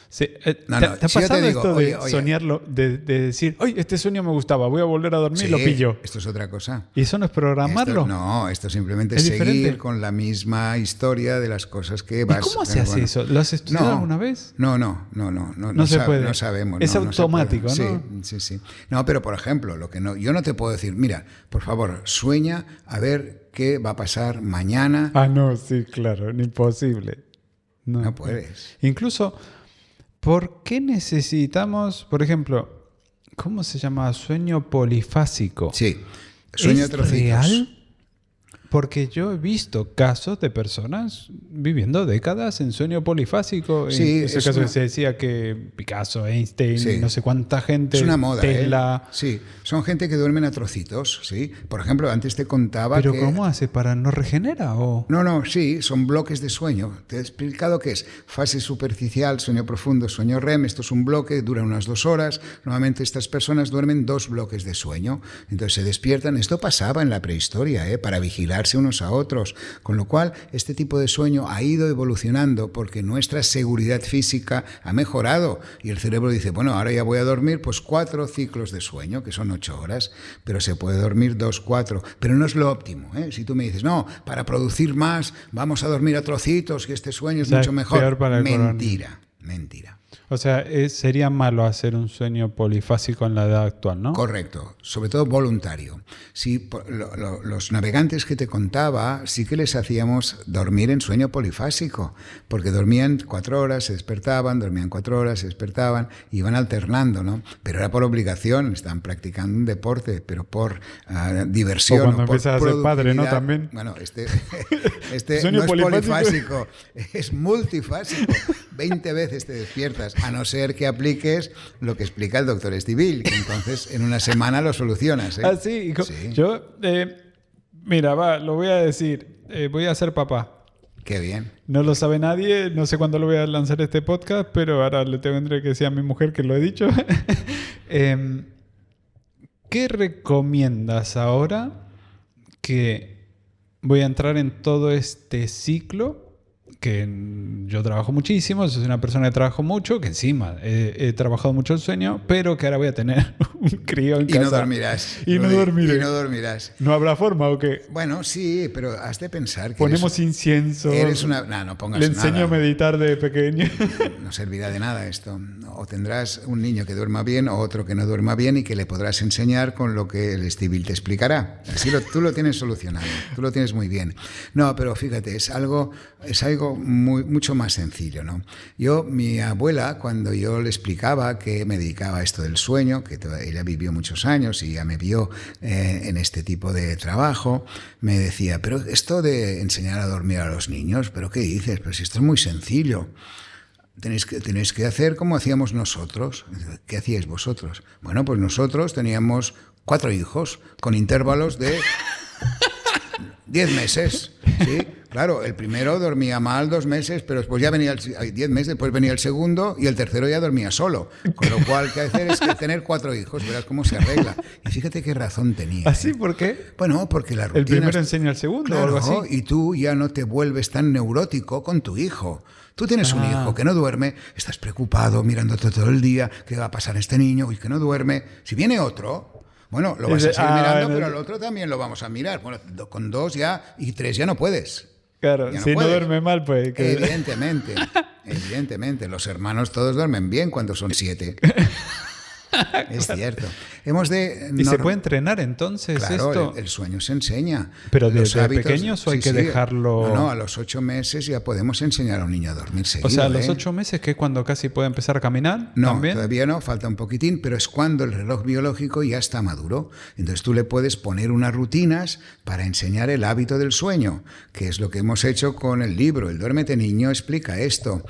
Sí, No, ¿te no, ha si yo te pasado digo, esto oye, de oye. soñarlo, de decir, ¡ay, este sueño me gustaba, voy a volver a dormir, Sí, lo pillo! esto es otra cosa. ¿Y eso no es programarlo? Esto simplemente ¿Es es seguir diferente? con la misma historia de las cosas que ¿Y vas... cómo se hace bueno. eso? ¿Lo has estudiado No, alguna vez? no se puede. No sabemos. Es no se automático, puede. ¿no? Sí. No, pero por ejemplo, yo no te puedo decir, mira, por favor, sueña a ver qué va a pasar mañana. Ah, no, sí, claro, imposible. No puedes. Incluso, ¿por qué necesitamos, por ejemplo, cómo se llama? Sueño polifásico. Sí, sueño a ¿Es trocitos. real? Porque yo he visto casos de personas viviendo décadas en sueño polifásico. Sí, En ese es caso una- se decía que Picasso, Einstein, Sí. no sé cuánta gente, Es una moda, Tesla. Sí, son gente que duermen a trocitos, ¿sí? Por ejemplo, antes te contaba ¿Pero que... cómo hace para no regenera? ¿O? No, sí, son bloques de sueño. Te he explicado qué es fase superficial, sueño profundo, sueño REM. Esto es un bloque, dura unas 2 horas. Normalmente estas personas duermen 2 bloques de sueño. Entonces se despiertan. Esto pasaba en la prehistoria, para vigilarse unos a otros. Con lo cual, este tipo de sueño ha ido evolucionando porque nuestra seguridad física ha mejorado. Y el cerebro dice, bueno, ahora ya voy a dormir pues 4 ciclos de sueño, que son 8 horas. Pero se puede dormir 2, 4. Pero no es lo óptimo, Si tú me dices, no, para producir más, vamos a dormir a trocitos, que este sueño es O sea, mucho mejor. peor para el Mentira. O sea, sería malo hacer un sueño polifásico en la edad actual, ¿no? Correcto, sobre todo voluntario. Si los navegantes que te contaba, sí que les hacíamos dormir en sueño polifásico, porque dormían 4 horas, se despertaban, dormían 4 horas, se despertaban, iban alternando, ¿no? Pero era por obligación, estaban practicando un deporte, pero por diversión. O cuando por empiezas a ser padre, ¿no? productividad. También. Bueno, este Sueño no es polifásico. polifásico, es multifásico. 20 veces te despiertas, a no ser que apliques lo que explica el doctor Estivil, que entonces en una semana lo solucionas. Ah, sí. Sí. Yo, mira, lo voy a decir. Voy a ser papá. Qué bien. No lo sabe nadie, no sé cuándo lo voy a lanzar este podcast, pero ahora le tendré que decir a mi mujer que lo he dicho. ¿Qué recomiendas ahora que voy a entrar en todo este ciclo? Que yo trabajo muchísimo, soy una persona que trabajo mucho, que encima he trabajado mucho el sueño, pero que ahora voy a tener un crío en Y casa. no dormirás. Y no dormiré. Y no dormirás. ¿No habrá forma o qué? Bueno, sí, pero has de pensar que Ponemos incienso. eres una... No pongas Le enseño nada. a meditar de pequeño. No servirá de nada esto. O tendrás un niño que duerma bien o otro que no duerma bien y que le podrás enseñar con lo que el Estivil te explicará. Así tú lo tienes solucionado, tú lo tienes muy bien. No, pero fíjate, es algo mucho más sencillo, ¿no? Mi abuela, cuando yo le explicaba que me dedicaba a esto del sueño, que ella vivió muchos años y ya me vio en este tipo de trabajo, me decía, pero esto de enseñar a dormir a los niños, ¿pero qué dices? Pero si esto es muy sencillo. Tenéis que hacer como hacíamos nosotros. ¿Qué hacíais vosotros? Bueno, pues nosotros teníamos 4 hijos con intervalos de 10 meses. ¿Sí? Claro, el primero dormía mal 2 meses, pero después ya venía 10 meses, después venía el segundo y el tercero ya dormía solo. Con lo cual, ¿qué hacer? Es que tener 4 hijos, verás cómo se arregla. Y fíjate qué razón tenía. ¿Así? ¿Por qué? Bueno, porque la rutina... El primero enseña al segundo Claro, o algo así. y tú ya no te vuelves tan neurótico con tu hijo. Tú tienes un hijo que no duerme, estás preocupado mirándote todo el día, ¿qué va a pasar a este niño? Uy, que no duerme. Si viene otro, bueno, lo vas a seguir mirando, pero el otro también lo vamos a mirar. Bueno, con 2 ya y 3 ya no puedes. Claro, Ya no si no puedes. duerme mal, pues... Evidentemente, los hermanos todos duermen bien cuando son 7. Es cierto. ¿Y se puede entrenar entonces Claro, esto? el sueño se enseña. ¿Pero Los desde hábitos- pequeños o hay que dejarlo...? No, a los 8 meses ya podemos enseñar a un niño a dormir seguido. O sea, a los ¿eh? 8 meses, que es cuando casi puede empezar a caminar, No, ¿también? todavía no, falta un poquitín, pero es cuando el reloj biológico ya está maduro. Entonces tú le puedes poner unas rutinas para enseñar el hábito del sueño, que es lo que hemos hecho con el libro. El Duérmete Niño explica esto.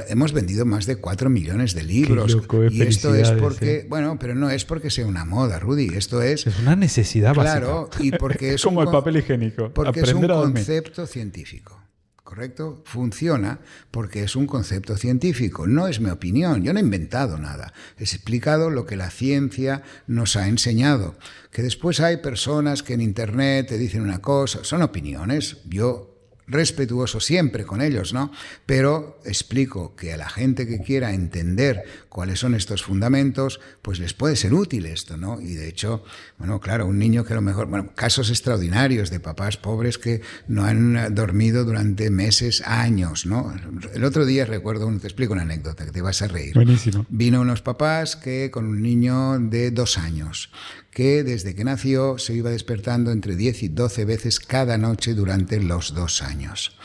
Hemos vendido más de 4 millones de libros. Qué loco, y esto es felicidades, porque, bueno, pero no es porque sea una moda, Rudy. Esto es... Es una necesidad Claro, básica. y porque es como un el papel higiénico. Porque es un Aprender a dormir. concepto científico. ¿Correcto? Funciona porque es un concepto científico. No es mi opinión. Yo no he inventado nada. He explicado lo que la ciencia nos ha enseñado. Que después hay personas que en Internet te dicen una cosa. Son opiniones. Yo respetuoso siempre con ellos, ¿no? Pero explico que a la gente que quiera entender cuáles son estos fundamentos, pues les puede ser útil esto, ¿no? Y de hecho, bueno, claro, un niño que a lo mejor, bueno, casos extraordinarios de papás pobres que no han dormido durante meses, años, ¿no? El otro día recuerdo, te explico una anécdota que te vas a reír. Buenísimo. Vino unos papás que con un niño de 2 años, que desde que nació se iba despertando entre 10 y 12 veces cada noche durante los 2 años.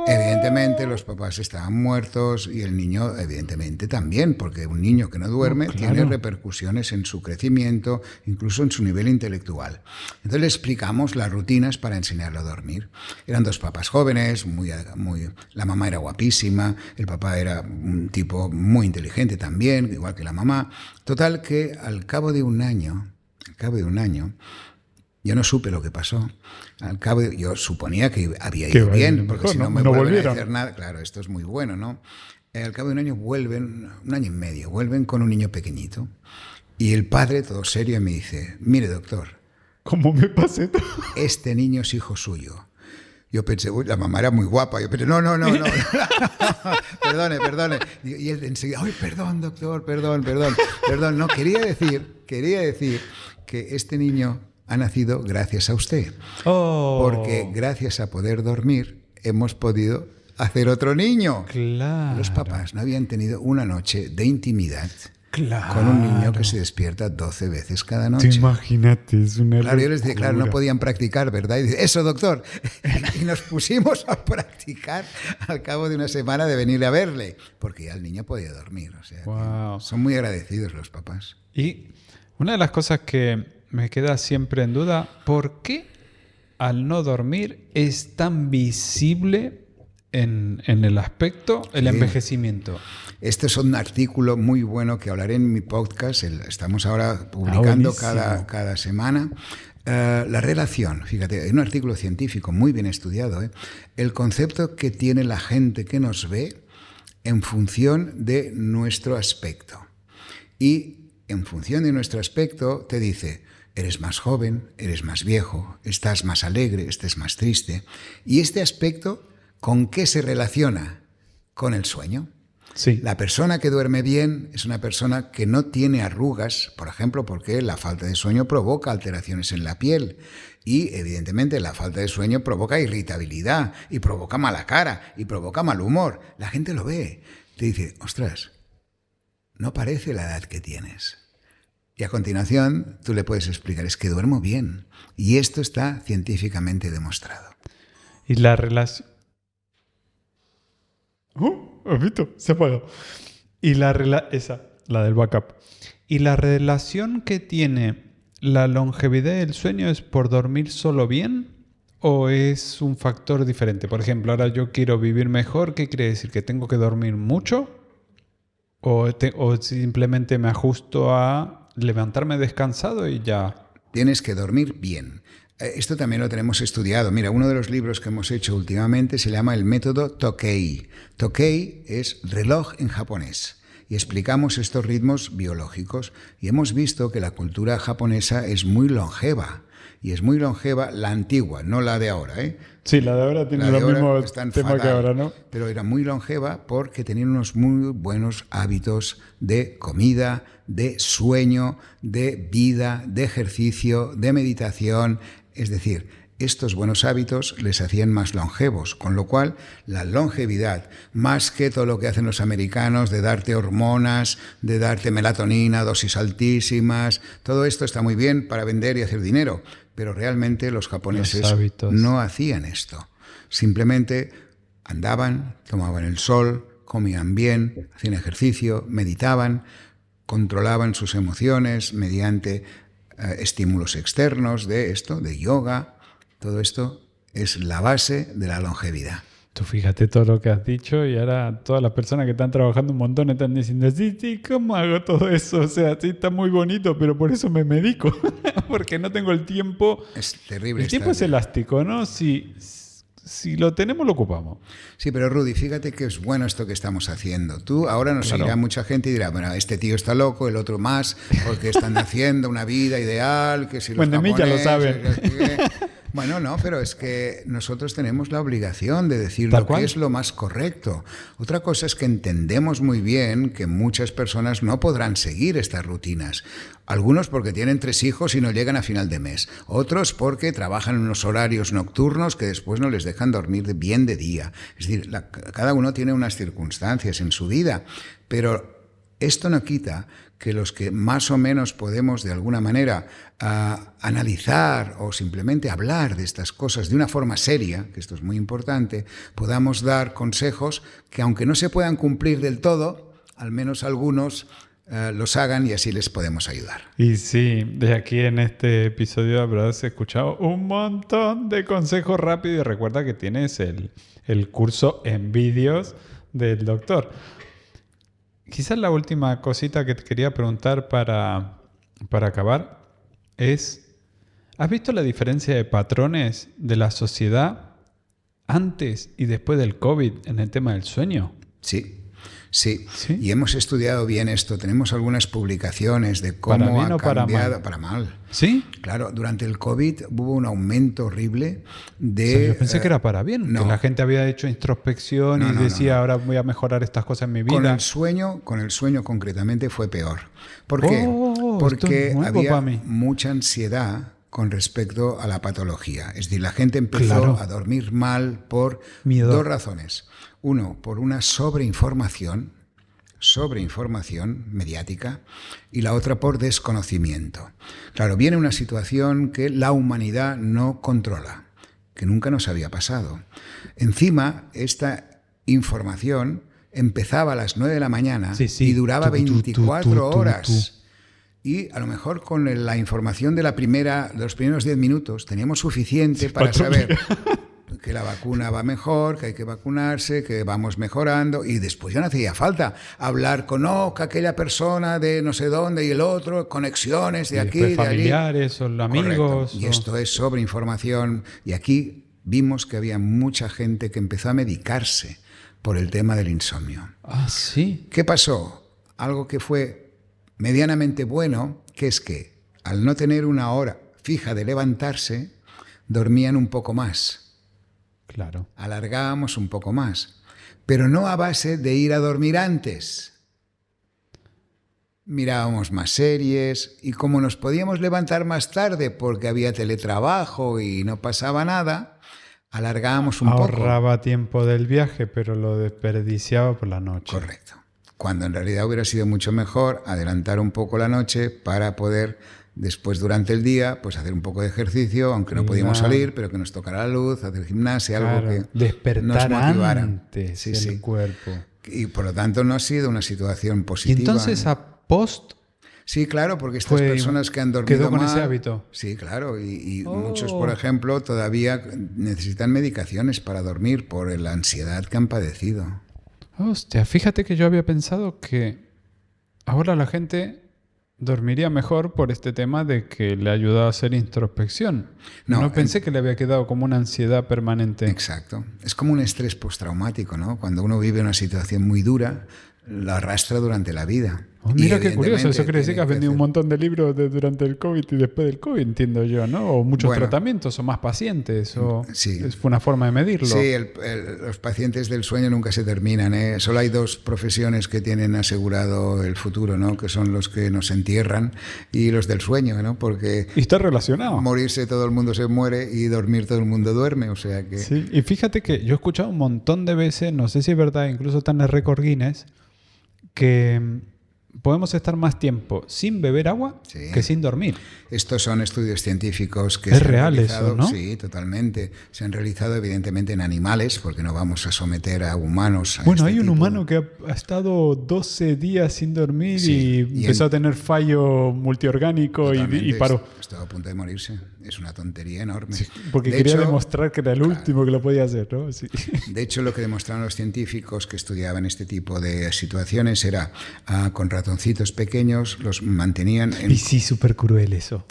Evidentemente los papás estaban muertos y el niño evidentemente también, porque un niño que no duerme tiene repercusiones en su crecimiento, incluso en su nivel intelectual. Entonces le explicamos las rutinas para enseñarlo a dormir. Eran 2 papás jóvenes, la mamá era guapísima, el papá era un tipo muy inteligente también, igual que la mamá. Total que al cabo de un año, yo no supe lo que pasó. Yo suponía que había ido bien, porque si no me vuelven a hacer nada. Claro, esto es muy bueno, ¿no? Al cabo de un año vuelven, un año y medio, vuelven con un niño pequeñito. Y el padre, todo serio, me dice, mire, doctor, ¿Cómo me pasé todo? este niño es hijo suyo. Yo pensé, uy, la mamá era muy guapa. Yo pensé, no. Perdone. Y él enseguida, ay, perdón, doctor, perdón. No, quería decir que este niño ha nacido gracias a usted. Porque gracias a poder dormir hemos podido hacer otro niño. Claro. Los papás no habían tenido una noche de intimidad Claro. con un niño que se despierta 12 veces cada noche. Imagínate, es una Claro, yo les dije, locura. claro, no podían practicar, ¿verdad? Y dice, eso, doctor. Y nos pusimos a practicar al cabo de una semana de venir a verle, porque ya el niño podía dormir. O sea, Wow. son muy agradecidos los papás. Y una de las cosas que me queda siempre en duda, ¿por qué al no dormir es tan visible en el aspecto el envejecimiento? Este es un artículo muy bueno que hablaré en mi podcast. Estamos ahora publicando cada semana. La relación, fíjate, es un artículo científico muy bien estudiado. El concepto que tiene la gente que nos ve en función de nuestro aspecto. Y en función de nuestro aspecto te dice, eres más joven, eres más viejo, estás más alegre, estás más triste. Y este aspecto, ¿con qué se relaciona? Con el sueño. Sí. La persona que duerme bien es una persona que no tiene arrugas, por ejemplo, porque la falta de sueño provoca alteraciones en la piel y, evidentemente, la falta de sueño provoca irritabilidad y provoca mala cara y provoca mal humor. La gente lo ve, te dice, ostras, no parece la edad que tienes. Y a continuación tú le puedes explicar, es que duermo bien y esto está científicamente demostrado. Y la relación... ¿Has visto? Se ha apagado. Y la del backup. ¿Y la relación que tiene la longevidad del sueño es por dormir solo bien o es un factor diferente? Por ejemplo, ahora yo quiero vivir mejor, ¿qué quiere decir? ¿Que tengo que dormir mucho? ¿O simplemente me ajusto a levantarme descansado y ya? Tienes que dormir bien. Esto también lo tenemos estudiado. Mira, uno de los libros que hemos hecho últimamente se llama el método Tokei. Tokei es reloj en japonés. Y explicamos estos ritmos biológicos. Y hemos visto que la cultura japonesa es muy longeva. Y es muy longeva la antigua, no la de ahora, ¿eh? Sí, la de ahora tiene lo mismo tema que ahora, ¿no? Pero era muy longeva porque tenían unos muy buenos hábitos de comida, de sueño, de vida, de ejercicio, de meditación. Es decir, estos buenos hábitos les hacían más longevos, con lo cual la longevidad, más que todo lo que hacen los americanos de darte hormonas, de darte melatonina, dosis altísimas, todo esto está muy bien para vender y hacer dinero, pero realmente los japoneses no hacían esto. Simplemente andaban, tomaban el sol, comían bien, hacían ejercicio, meditaban, controlaban sus emociones mediante estímulos externos de yoga. Todo esto es la base de la longevidad. Tú fíjate todo lo que has dicho y ahora todas las personas que están trabajando un montón están diciendo, sí, ¿cómo hago todo eso? O sea, sí, está muy bonito, pero por eso me medico, porque no tengo el tiempo. Es terrible. El tiempo es elástico, ¿no? Si lo tenemos, lo ocupamos. Sí, pero Rudy, fíjate que es bueno esto que estamos haciendo. Tú ahora nos seguirá mucha gente y dirá, bueno, este tío está loco, el otro más, porque están haciendo una vida ideal, que si los bueno, de mí ya lo saben. Bueno, no, pero es que nosotros tenemos la obligación de decir Tal lo cual. que es lo más correcto. Otra cosa es que entendemos muy bien que muchas personas no podrán seguir estas rutinas. Algunos porque tienen 3 hijos y no llegan a final de mes. Otros porque trabajan en unos horarios nocturnos que después no les dejan dormir bien de día. Es decir, cada uno tiene unas circunstancias en su vida, pero esto no quita que los que más o menos podemos de alguna manera analizar o simplemente hablar de estas cosas de una forma seria, que esto es muy importante, podamos dar consejos que aunque no se puedan cumplir del todo, al menos algunos los hagan y así les podemos ayudar. Y sí, de aquí en este episodio habrás escuchado un montón de consejos rápidos y recuerda que tienes el curso en vídeos del doctor. Quizás la última cosita que te quería preguntar para acabar es, ¿has visto la diferencia de patrones de la sociedad antes y después del COVID en el tema del sueño? Sí. Sí, ¿Sí? y hemos estudiado bien esto. Tenemos algunas publicaciones de ¿Para cómo bien ha o para cambiado. mal? Para mal. ¿Sí? Claro, durante el COVID hubo un aumento horrible de... O sea, yo pensé que era para bien, no. que la gente había hecho introspección y decía, ahora voy a mejorar estas cosas en mi vida. Con el sueño concretamente fue peor. ¿Por qué? esto Porque es nuevo había para mí. mucha ansiedad con respecto a la patología. Es decir, la gente empezó Claro. a dormir mal por Miedo. 2 razones. Uno, por una sobreinformación mediática, y la otra por desconocimiento. Claro, viene una situación que la humanidad no controla, que nunca nos había pasado. Encima, esta información empezaba a las 9 de la mañana Sí. y duraba 24 horas. Tu. Y a lo mejor con la información de los primeros 10 minutos teníamos suficiente para patrón. saber que la vacuna va mejor, que hay que vacunarse, que vamos mejorando, y después ya no hacía falta hablar con que aquella persona de no sé dónde y el otro, conexiones de Y aquí, después de allí. familiares o amigos. Correcto. Y esto es sobreinformación. Y aquí vimos que había mucha gente que empezó a medicarse por el tema del insomnio. Ah, sí. ¿Qué pasó? Algo que fue medianamente bueno, que es que al no tener una hora fija de levantarse, dormían un poco más. Claro. Alargábamos un poco más, pero no a base de ir a dormir antes. Mirábamos más series y como nos podíamos levantar más tarde porque había teletrabajo y no pasaba nada, alargábamos un poco. Ahorraba tiempo del viaje, pero lo desperdiciaba por la noche. Correcto. Cuando en realidad hubiera sido mucho mejor adelantar un poco la noche para poder después durante el día pues hacer un poco de ejercicio, aunque no podíamos salir, pero que nos tocara la luz, hacer gimnasia, algo que despertar nos motivara. antes Sí, el sí. cuerpo. Y por lo tanto no ha sido una situación Y positiva. entonces a post Sí, claro, porque estas personas que han dormido quedó con mal, ese hábito. Sí, claro, y muchos, por ejemplo, todavía necesitan medicaciones para dormir por la ansiedad que han padecido. Hostia, fíjate que yo había pensado que ahora la gente dormiría mejor por este tema de que le ayuda a hacer introspección. No pensé que le había quedado como una ansiedad permanente. Exacto. Es como un estrés postraumático, ¿no? Cuando uno vive una situación muy dura, lo arrastra durante la vida. Oh, mira Y qué curioso, eso evidentemente quiere decir que has tiene vendido un hacer- montón de libros durante el COVID y después del COVID, entiendo yo, ¿no? O muchos Bueno. tratamientos, o más pacientes, o Sí. fue una forma de medirlo. Sí, los pacientes del sueño nunca se terminan, ¿eh? Solo hay 2 profesiones que tienen asegurado el futuro, ¿no? Que son los que nos entierran y los del sueño, ¿no? Porque Y está relacionado. morirse todo el mundo se muere y dormir todo el mundo duerme, o sea que... Sí, y fíjate que yo he escuchado un montón de veces, no sé si es verdad, incluso está en el récord Guinness, que podemos estar más tiempo sin beber agua Sí. que sin dormir. Estos son estudios científicos que Es se han real realizado, eso, ¿no? Sí, totalmente. Se han realizado evidentemente en animales, porque no vamos a someter a humanos a Bueno, este hay un tipo. humano que ha estado 12 días sin dormir Sí, y y empezó en- a tener fallo multiorgánico y Totalmente, paró. Estuvo a punto de morirse. Es una tontería enorme. Porque De quería hecho, demostrar que era el último que lo podía hacer, ¿no? Sí. De hecho, lo que demostraron los científicos que estudiaban este tipo de situaciones era con ratoncitos pequeños los mantenían en... Y sí, súper cruel eso.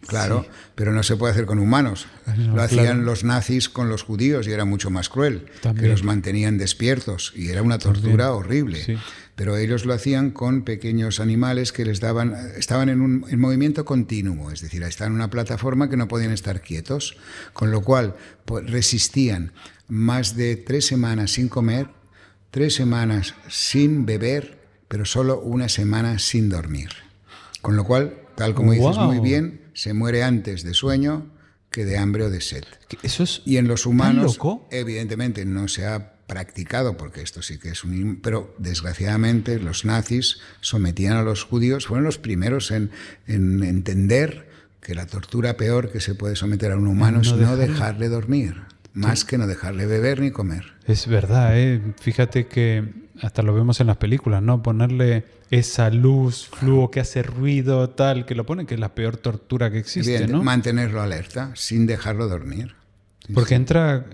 Claro, Sí. pero no se puede hacer con humanos. No, Lo hacían claro. los nazis con los judíos y era mucho más cruel, que También. los mantenían despiertos y era una tortura horrible. Sí. Pero ellos lo hacían con pequeños animales que les daban, estaban en movimiento continuo, es decir, estaban en una plataforma que no podían estar quietos, con lo cual resistían más de 3 semanas sin comer, 3 semanas sin beber, pero solo 1 semana sin dormir. Con lo cual, tal como dices muy Wow. bien, se muere antes de sueño que de hambre o de sed. Eso es Y en los tan humanos, loco. evidentemente, no se ha practicado, porque esto sí que es un... Pero, desgraciadamente, los nazis sometían a los judíos, fueron los primeros en entender que la tortura peor que se puede someter a un humano es no dejarle dormir, más que no dejarle beber ni comer. Es verdad, ¿eh? Fíjate que hasta lo vemos en las películas, ¿no? Ponerle esa luz, fluo que hace ruido, tal, que lo ponen, que es la peor tortura que existe, Evidente, ¿no? mantenerlo alerta, sin dejarlo dormir. Sí, Porque sí. entra...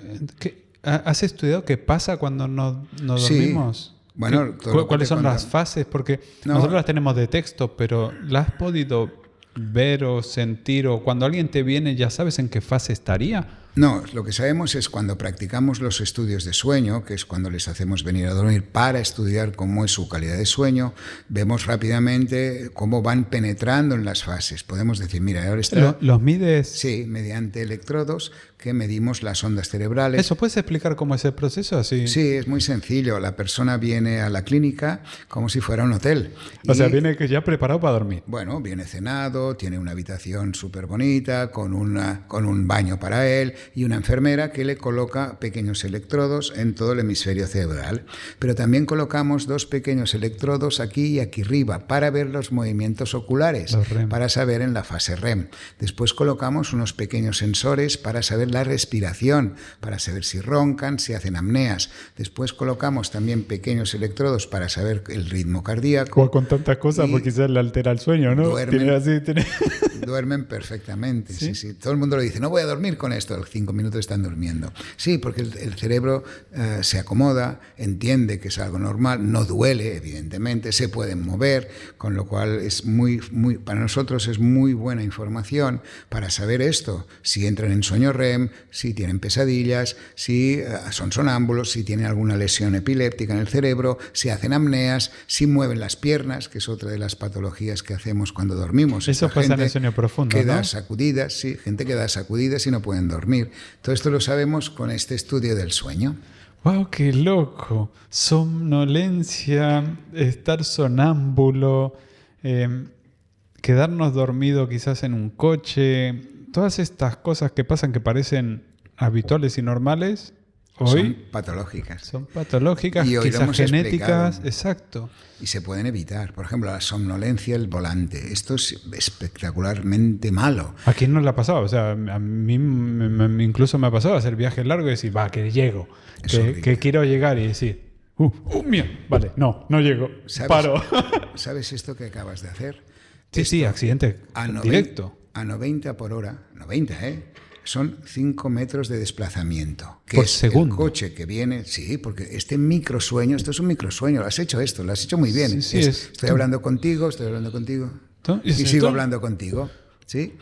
¿Has estudiado qué pasa cuando no Sí. dormimos? Bueno, todo lo que ¿Cuáles te son las contan. fases? Porque No. nosotros las tenemos de texto, pero ¿las has podido ver o sentir? O cuando alguien te viene, ¿ya sabes en qué fase estaría? No, lo que sabemos es cuando practicamos los estudios de sueño, que es cuando les hacemos venir a dormir para estudiar cómo es su calidad de sueño, vemos rápidamente cómo van penetrando en las fases. Podemos decir, mira, ahora está... ¿Los mides? Sí, mediante electrodos que medimos las ondas cerebrales. ¿Eso puedes explicar cómo es el proceso así? Sí, es muy sencillo. La persona viene a la clínica como si fuera un hotel. O sea, Y, viene que ya preparado para dormir. bueno, viene cenado, tiene una habitación súper bonita, con un baño para él y una enfermera que le coloca pequeños electrodos en todo el hemisferio cerebral. Pero también colocamos 2 pequeños electrodos aquí y aquí arriba para ver los movimientos oculares, Los REM. para saber en la fase REM. Después colocamos unos pequeños sensores para saber la respiración, para saber si roncan, si hacen apneas. Después colocamos también pequeños electrodos para saber el ritmo cardíaco. Con tantas cosas, Y porque quizás le altera el sueño, ¿no? duermen. Tiene... Duermen perfectamente, ¿Sí? sí, sí. Todo el mundo lo dice, no voy a dormir con esto, a los 5 minutos están durmiendo. Sí, porque el cerebro se acomoda, entiende que es algo normal, no duele, evidentemente, se pueden mover, con lo cual es para nosotros es muy buena información para saber esto, si entran en sueño REM, si tienen pesadillas, si son sonámbulos, si tienen alguna lesión epiléptica en el cerebro, si hacen apneas, si mueven las piernas, que es otra de las patologías que hacemos cuando dormimos. Eso Esta pasa en gente el sueño profundo, que da ¿no? sacudidas, sí, gente que da sacudidas y no pueden dormir. Todo esto lo sabemos con este estudio del sueño. ¡Wow, qué loco! Somnolencia, estar sonámbulo, quedarnos dormido quizás en un coche, todas estas cosas que pasan que parecen habituales y normales, Son hoy patológicas. son patológicas, Y hoy lo quizás hemos genéticas, explicado. exacto. Y se pueden evitar. Por ejemplo, la somnolencia al volante. Esto es espectacularmente malo. ¿A quién no le ha pasado? O sea, a mí incluso me ha pasado hacer viajes largos y decir, va, que llego, Es que horrible. quiero llegar y decir, mira, vale, no llego, ¿Sabes? paro. ¿Sabes esto que acabas de hacer? Sí, accidente A directo. A 90 por hora, 90, son 5 metros de desplazamiento. Que Por es segundo. El coche que viene, sí, porque este microsueño, esto es un microsueño, lo has hecho esto, lo has hecho muy bien. Sí, estoy hablando contigo, y ¿Es sigo esto? hablando contigo. ¿Sí?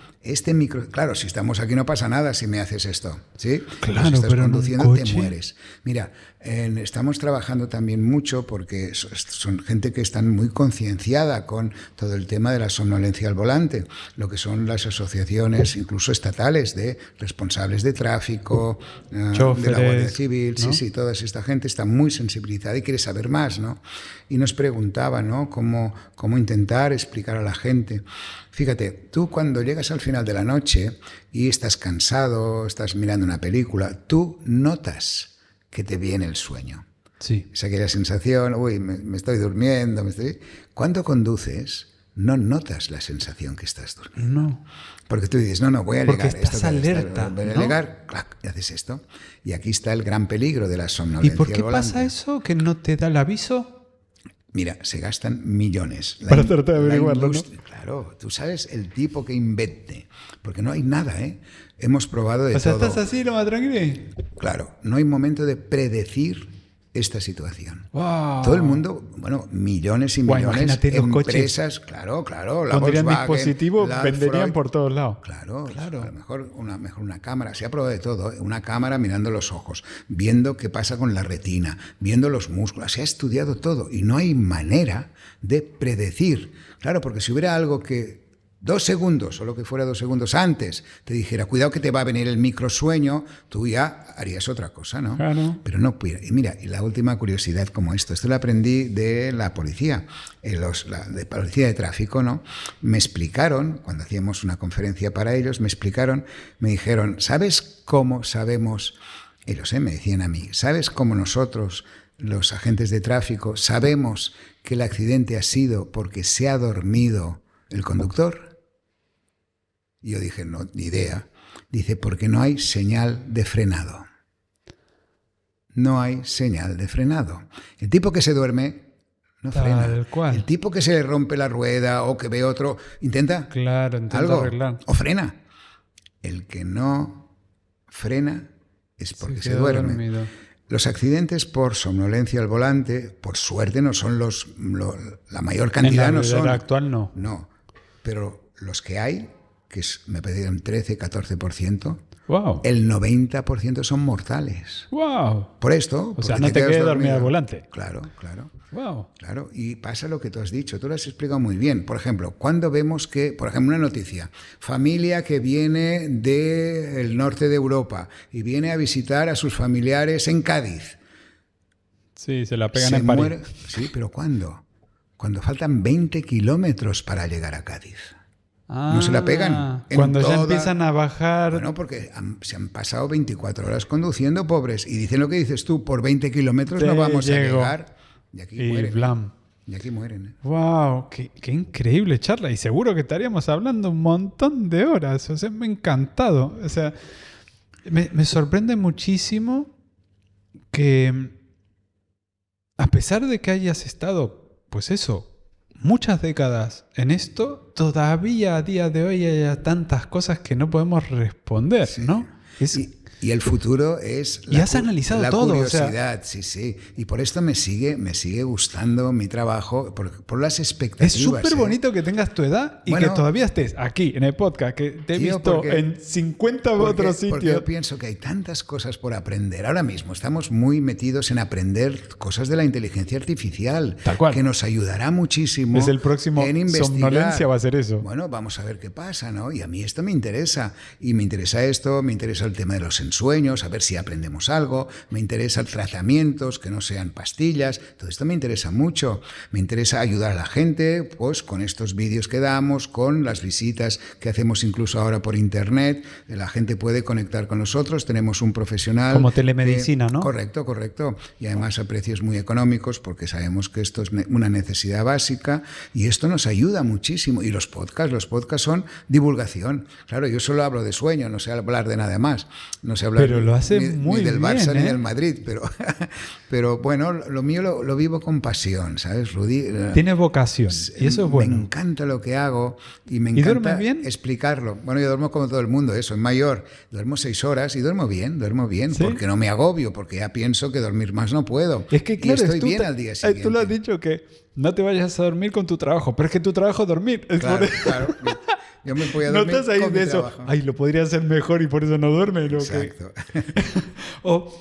Claro, si estamos aquí no pasa nada si me haces esto, ¿sí? Claro, si estás pero en un conduciendo te coche. mueres. Mira, estamos trabajando también mucho porque son gente que están muy concienciada con todo el tema de la somnolencia al volante, lo que son las asociaciones incluso estatales de responsables de tráfico, de la Chóferes, Guardia Civil, ¿no? sí, toda esta gente está muy sensibilizada y quiere saber más, ¿no? Y nos preguntaba, ¿no? Cómo intentar explicar a la gente. Fíjate, tú cuando llegas al final de la noche y estás cansado, estás mirando una película, tú notas que te viene el sueño. Sí. Es aquella sensación, uy, me estoy durmiendo. Cuando conduces, no notas la sensación que estás durmiendo. No. Porque tú dices, no, voy a Porque llegar. estás alerta, Voy a ¿no? llegar, clac, y haces esto. Y aquí está el gran peligro de la ¿Y somnolencia por qué al volante. pasa eso? ¿Que no te da el aviso? Mira, se gastan millones. Para tratar de la averiguarlo, ¿no? industria, claro, tú sabes el tipo que invente, porque no hay nada, ¿eh? Hemos probado de O sea, todo. estás así, lo más tranquilo. Claro, no hay momento de predecir esta situación. Wow. Todo el mundo, bueno, millones y Guau, millones imagínate de los coches. empresas, claro, la Pondrían Volkswagen, dispositivos, la venderían Freud. por todos lados. Claro. A lo mejor una cámara, se ha probado de todo, ¿eh? Una cámara mirando los ojos, viendo qué pasa con la retina, viendo los músculos, se ha estudiado todo y no hay manera de predecir. Claro, porque si hubiera algo que 2 segundos, o lo que fuera 2 segundos antes, te dijera, cuidado que te va a venir el microsueño, tú ya harías otra cosa, ¿no? Claro. Pero no puede. Y mira, y la última curiosidad como esto lo aprendí de la policía, de policía de tráfico, ¿no? Me explicaron, cuando hacíamos una conferencia para ellos, me dijeron, ¿sabes cómo sabemos? Ellos me decían a mí, ¿sabes cómo nosotros, los agentes de tráfico, sabemos que el accidente ha sido porque se ha dormido el conductor? Y yo dije, no, ni idea. Dice, porque no hay señal de frenado. No hay señal de frenado. El tipo que se duerme no frena. Tal cual. El tipo que se le rompe la rueda o que ve otro, intenta algo arreglar. o frena. El que no frena es porque se quedó duerme. dormido. Los accidentes por somnolencia al volante, por suerte, no son la mayor cantidad. En la no son. actual no. No, pero los que hay, que me parece un 13-14%, Wow. el 90% son mortales. Wow. Por esto... O sea, porque no te quedas quedes dormido al volante. Claro. Wow. Claro, y pasa lo que tú has dicho, tú lo has explicado muy bien. Por ejemplo, cuando vemos que, por ejemplo, una noticia, familia que viene del norte de Europa y viene a visitar a sus familiares en Cádiz. Sí, se la pegan Se en París. muere. Sí, pero ¿cuándo? Cuando faltan 20 kilómetros para llegar a Cádiz. ¿No se la pegan? Cuando ya empiezan a bajar. Bueno, porque se han pasado 24 horas conduciendo, pobres, y dicen lo que dices tú, por 20 kilómetros no vamos a llegar. Y aquí mueren. blam. Y aquí mueren. Wow, qué increíble charla. Y seguro que estaríamos hablando un montón de horas. O sea, me ha encantado. O sea, me sorprende muchísimo que, a pesar de que hayas estado, pues eso, muchas décadas en esto, todavía a día de hoy haya tantas cosas que no podemos responder, Sí. ¿no? Y el futuro es Y has analizado la todo, curiosidad, sí. Y por esto me sigue gustando mi trabajo, por las Es expectativas. súper bonito que tengas tu edad y Bueno, que todavía estés aquí en el podcast, que te he tío, visto porque- en 50 otros Porque sitios. yo pienso que hay tantas cosas por aprender. Ahora mismo estamos muy metidos en aprender cosas de la inteligencia artificial, Tal cual. que nos ayudará muchísimo Es el próximo en investigar. Somnolencia va a ser eso. Bueno, vamos a ver qué pasa, ¿no? Y a mí esto me interesa. Y me interesa esto, me interesa el tema de los ensueños, a ver si aprendemos algo, me interesan tratamientos que no sean pastillas, todo esto me interesa mucho. Me interesa ayudar a la gente, pues con estos vídeos que damos, con las visitas que hacemos incluso ahora por internet, la gente puede conectar con nosotros, tenemos un profesional. Como telemedicina, ¿no? Correcto. Y además a precios muy económicos, porque sabemos que esto es una necesidad básica y esto nos ayuda muchísimo. Y los podcasts son divulgación. Claro, yo solo hablo de sueño, no sé hablar de nada más. No sé hablar Pero lo hace ni muy del Barça bien, ni ¿eh? del Madrid, pero bueno, lo mío lo vivo con pasión, ¿sabes, Rudy? Tienes vocación y eso es bueno. Me encanta lo que hago y me ¿Y encanta duermes bien? explicarlo. Bueno, yo duermo como todo el mundo, soy mayor, duermo 6 horas y duermo bien, ¿Sí? porque no me agobio, porque ya pienso que dormir más no puedo. Es que claro, y estoy tú bien al día siguiente. Tú lo has dicho que no te vayas a dormir con tu trabajo, pero es que tu trabajo es dormir. Es Claro, por- claro. Yo me voy a No dormir estás ahí con mi de eso. trabajo. Ay, lo podría hacer mejor y por eso no duerme. Exacto. O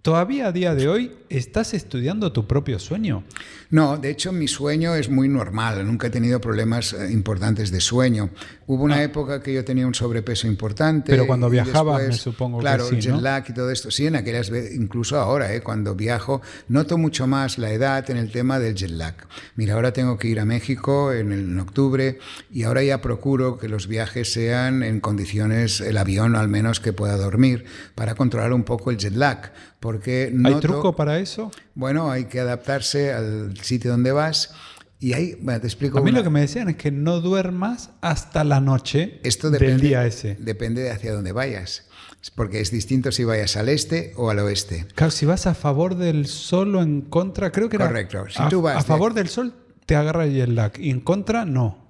todavía a día de hoy estás estudiando tu propio sueño. No, de hecho mi sueño es muy normal, nunca he tenido problemas importantes de sueño. Hubo una época que yo tenía un sobrepeso importante. Pero cuando y viajabas, después, me supongo que claro, sí, el jet ¿no? lag y todo esto, sí, en aquellas veces, incluso ahora, cuando viajo, noto mucho más la edad en el tema del jet lag. Mira, ahora tengo que ir a México en octubre y ahora ya procuro que los viajes sean en condiciones, el avión al menos que pueda dormir, para controlar un poco el jet lag. Porque ¿Hay truco para eso? Bueno, hay que adaptarse al sitio donde vas y ahí, bueno, te explico. A mí lo que me decían es que no duermas hasta la noche Esto del día ese. depende de hacia dónde vayas, porque es distinto si vayas al este o al oeste. Claro, si vas a favor del sol o en contra, creo que era... Correcto. Si tú vas a de- favor del sol te agarra el jet lag y en contra no.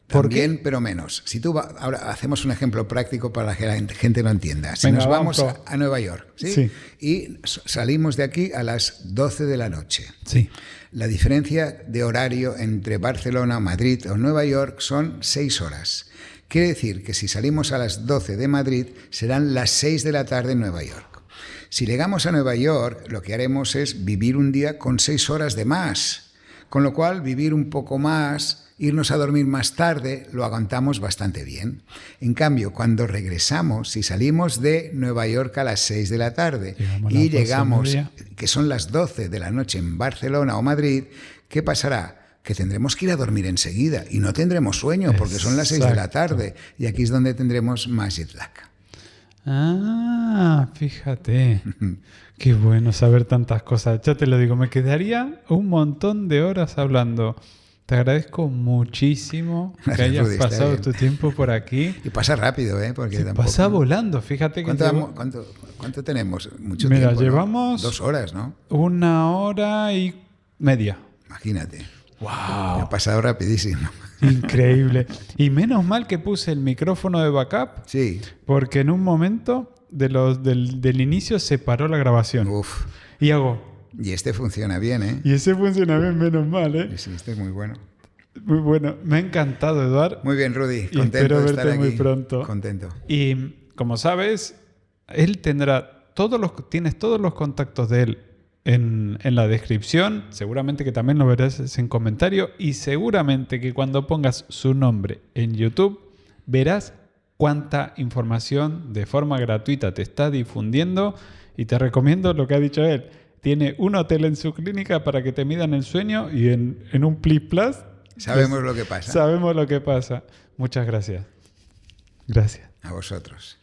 ¿Por qué? También, pero menos. Si tú ahora hacemos un ejemplo práctico para que la gente lo entienda. Si Venga, nos vamos vamos a Nueva York, ¿sí? Sí. Y salimos de aquí a las 12 de la noche. Sí. La diferencia de horario entre Barcelona, Madrid o Nueva York son 6 horas. Quiere decir que si salimos a las 12 de Madrid, serán las 6 de la tarde en Nueva York. Si llegamos a Nueva York, lo que haremos es vivir un día con 6 horas de más. Con lo cual, vivir un poco más, irnos a dormir más tarde, lo aguantamos bastante bien. En cambio, cuando regresamos, si salimos de Nueva York a las 6 de la tarde y llegamos, que son las 12 de la noche en Barcelona o Madrid, ¿qué pasará? Que tendremos que ir a dormir enseguida y no tendremos sueño porque son las 6 de la tarde y aquí es donde tendremos más jet lag. Ah, fíjate. Qué bueno saber tantas cosas. Ya te lo digo, me quedaría un montón de horas hablando. Te agradezco muchísimo que hayas Rudy, está pasado bien. tu tiempo por aquí. Y pasa rápido, ¿eh? Porque tampoco... Pasa volando, fíjate que ¿Cuánto tenemos? Mucho Mira, tiempo, ¿no? llevamos 2 horas, ¿no? 1 hora y media. Imagínate. ¡Wow! Ha pasado rapidísimo. Increíble. Y menos mal que puse el micrófono de backup, Sí. porque en un momento del inicio se paró la grabación. Uf. Y hago... Y este funciona bien, ¿eh? Y ese funciona bien, menos mal, ¿eh? Sí, este es muy bueno. Muy bueno. Me ha encantado, Eduard. Muy bien, Rudy. Y Contento espero de estar verte muy aquí. pronto. Contento. Y como sabes, él tendrá tienes todos los contactos de él en la descripción. Seguramente que también lo verás en comentario. Y seguramente que cuando pongas su nombre en YouTube, verás cuánta información de forma gratuita te está difundiendo. Y te recomiendo lo que ha dicho él. Tiene un hotel en su clínica para que te midan el sueño y en un Plis Plus Sabemos lo que pasa. sabemos lo que pasa. Muchas gracias. Gracias. A vosotros.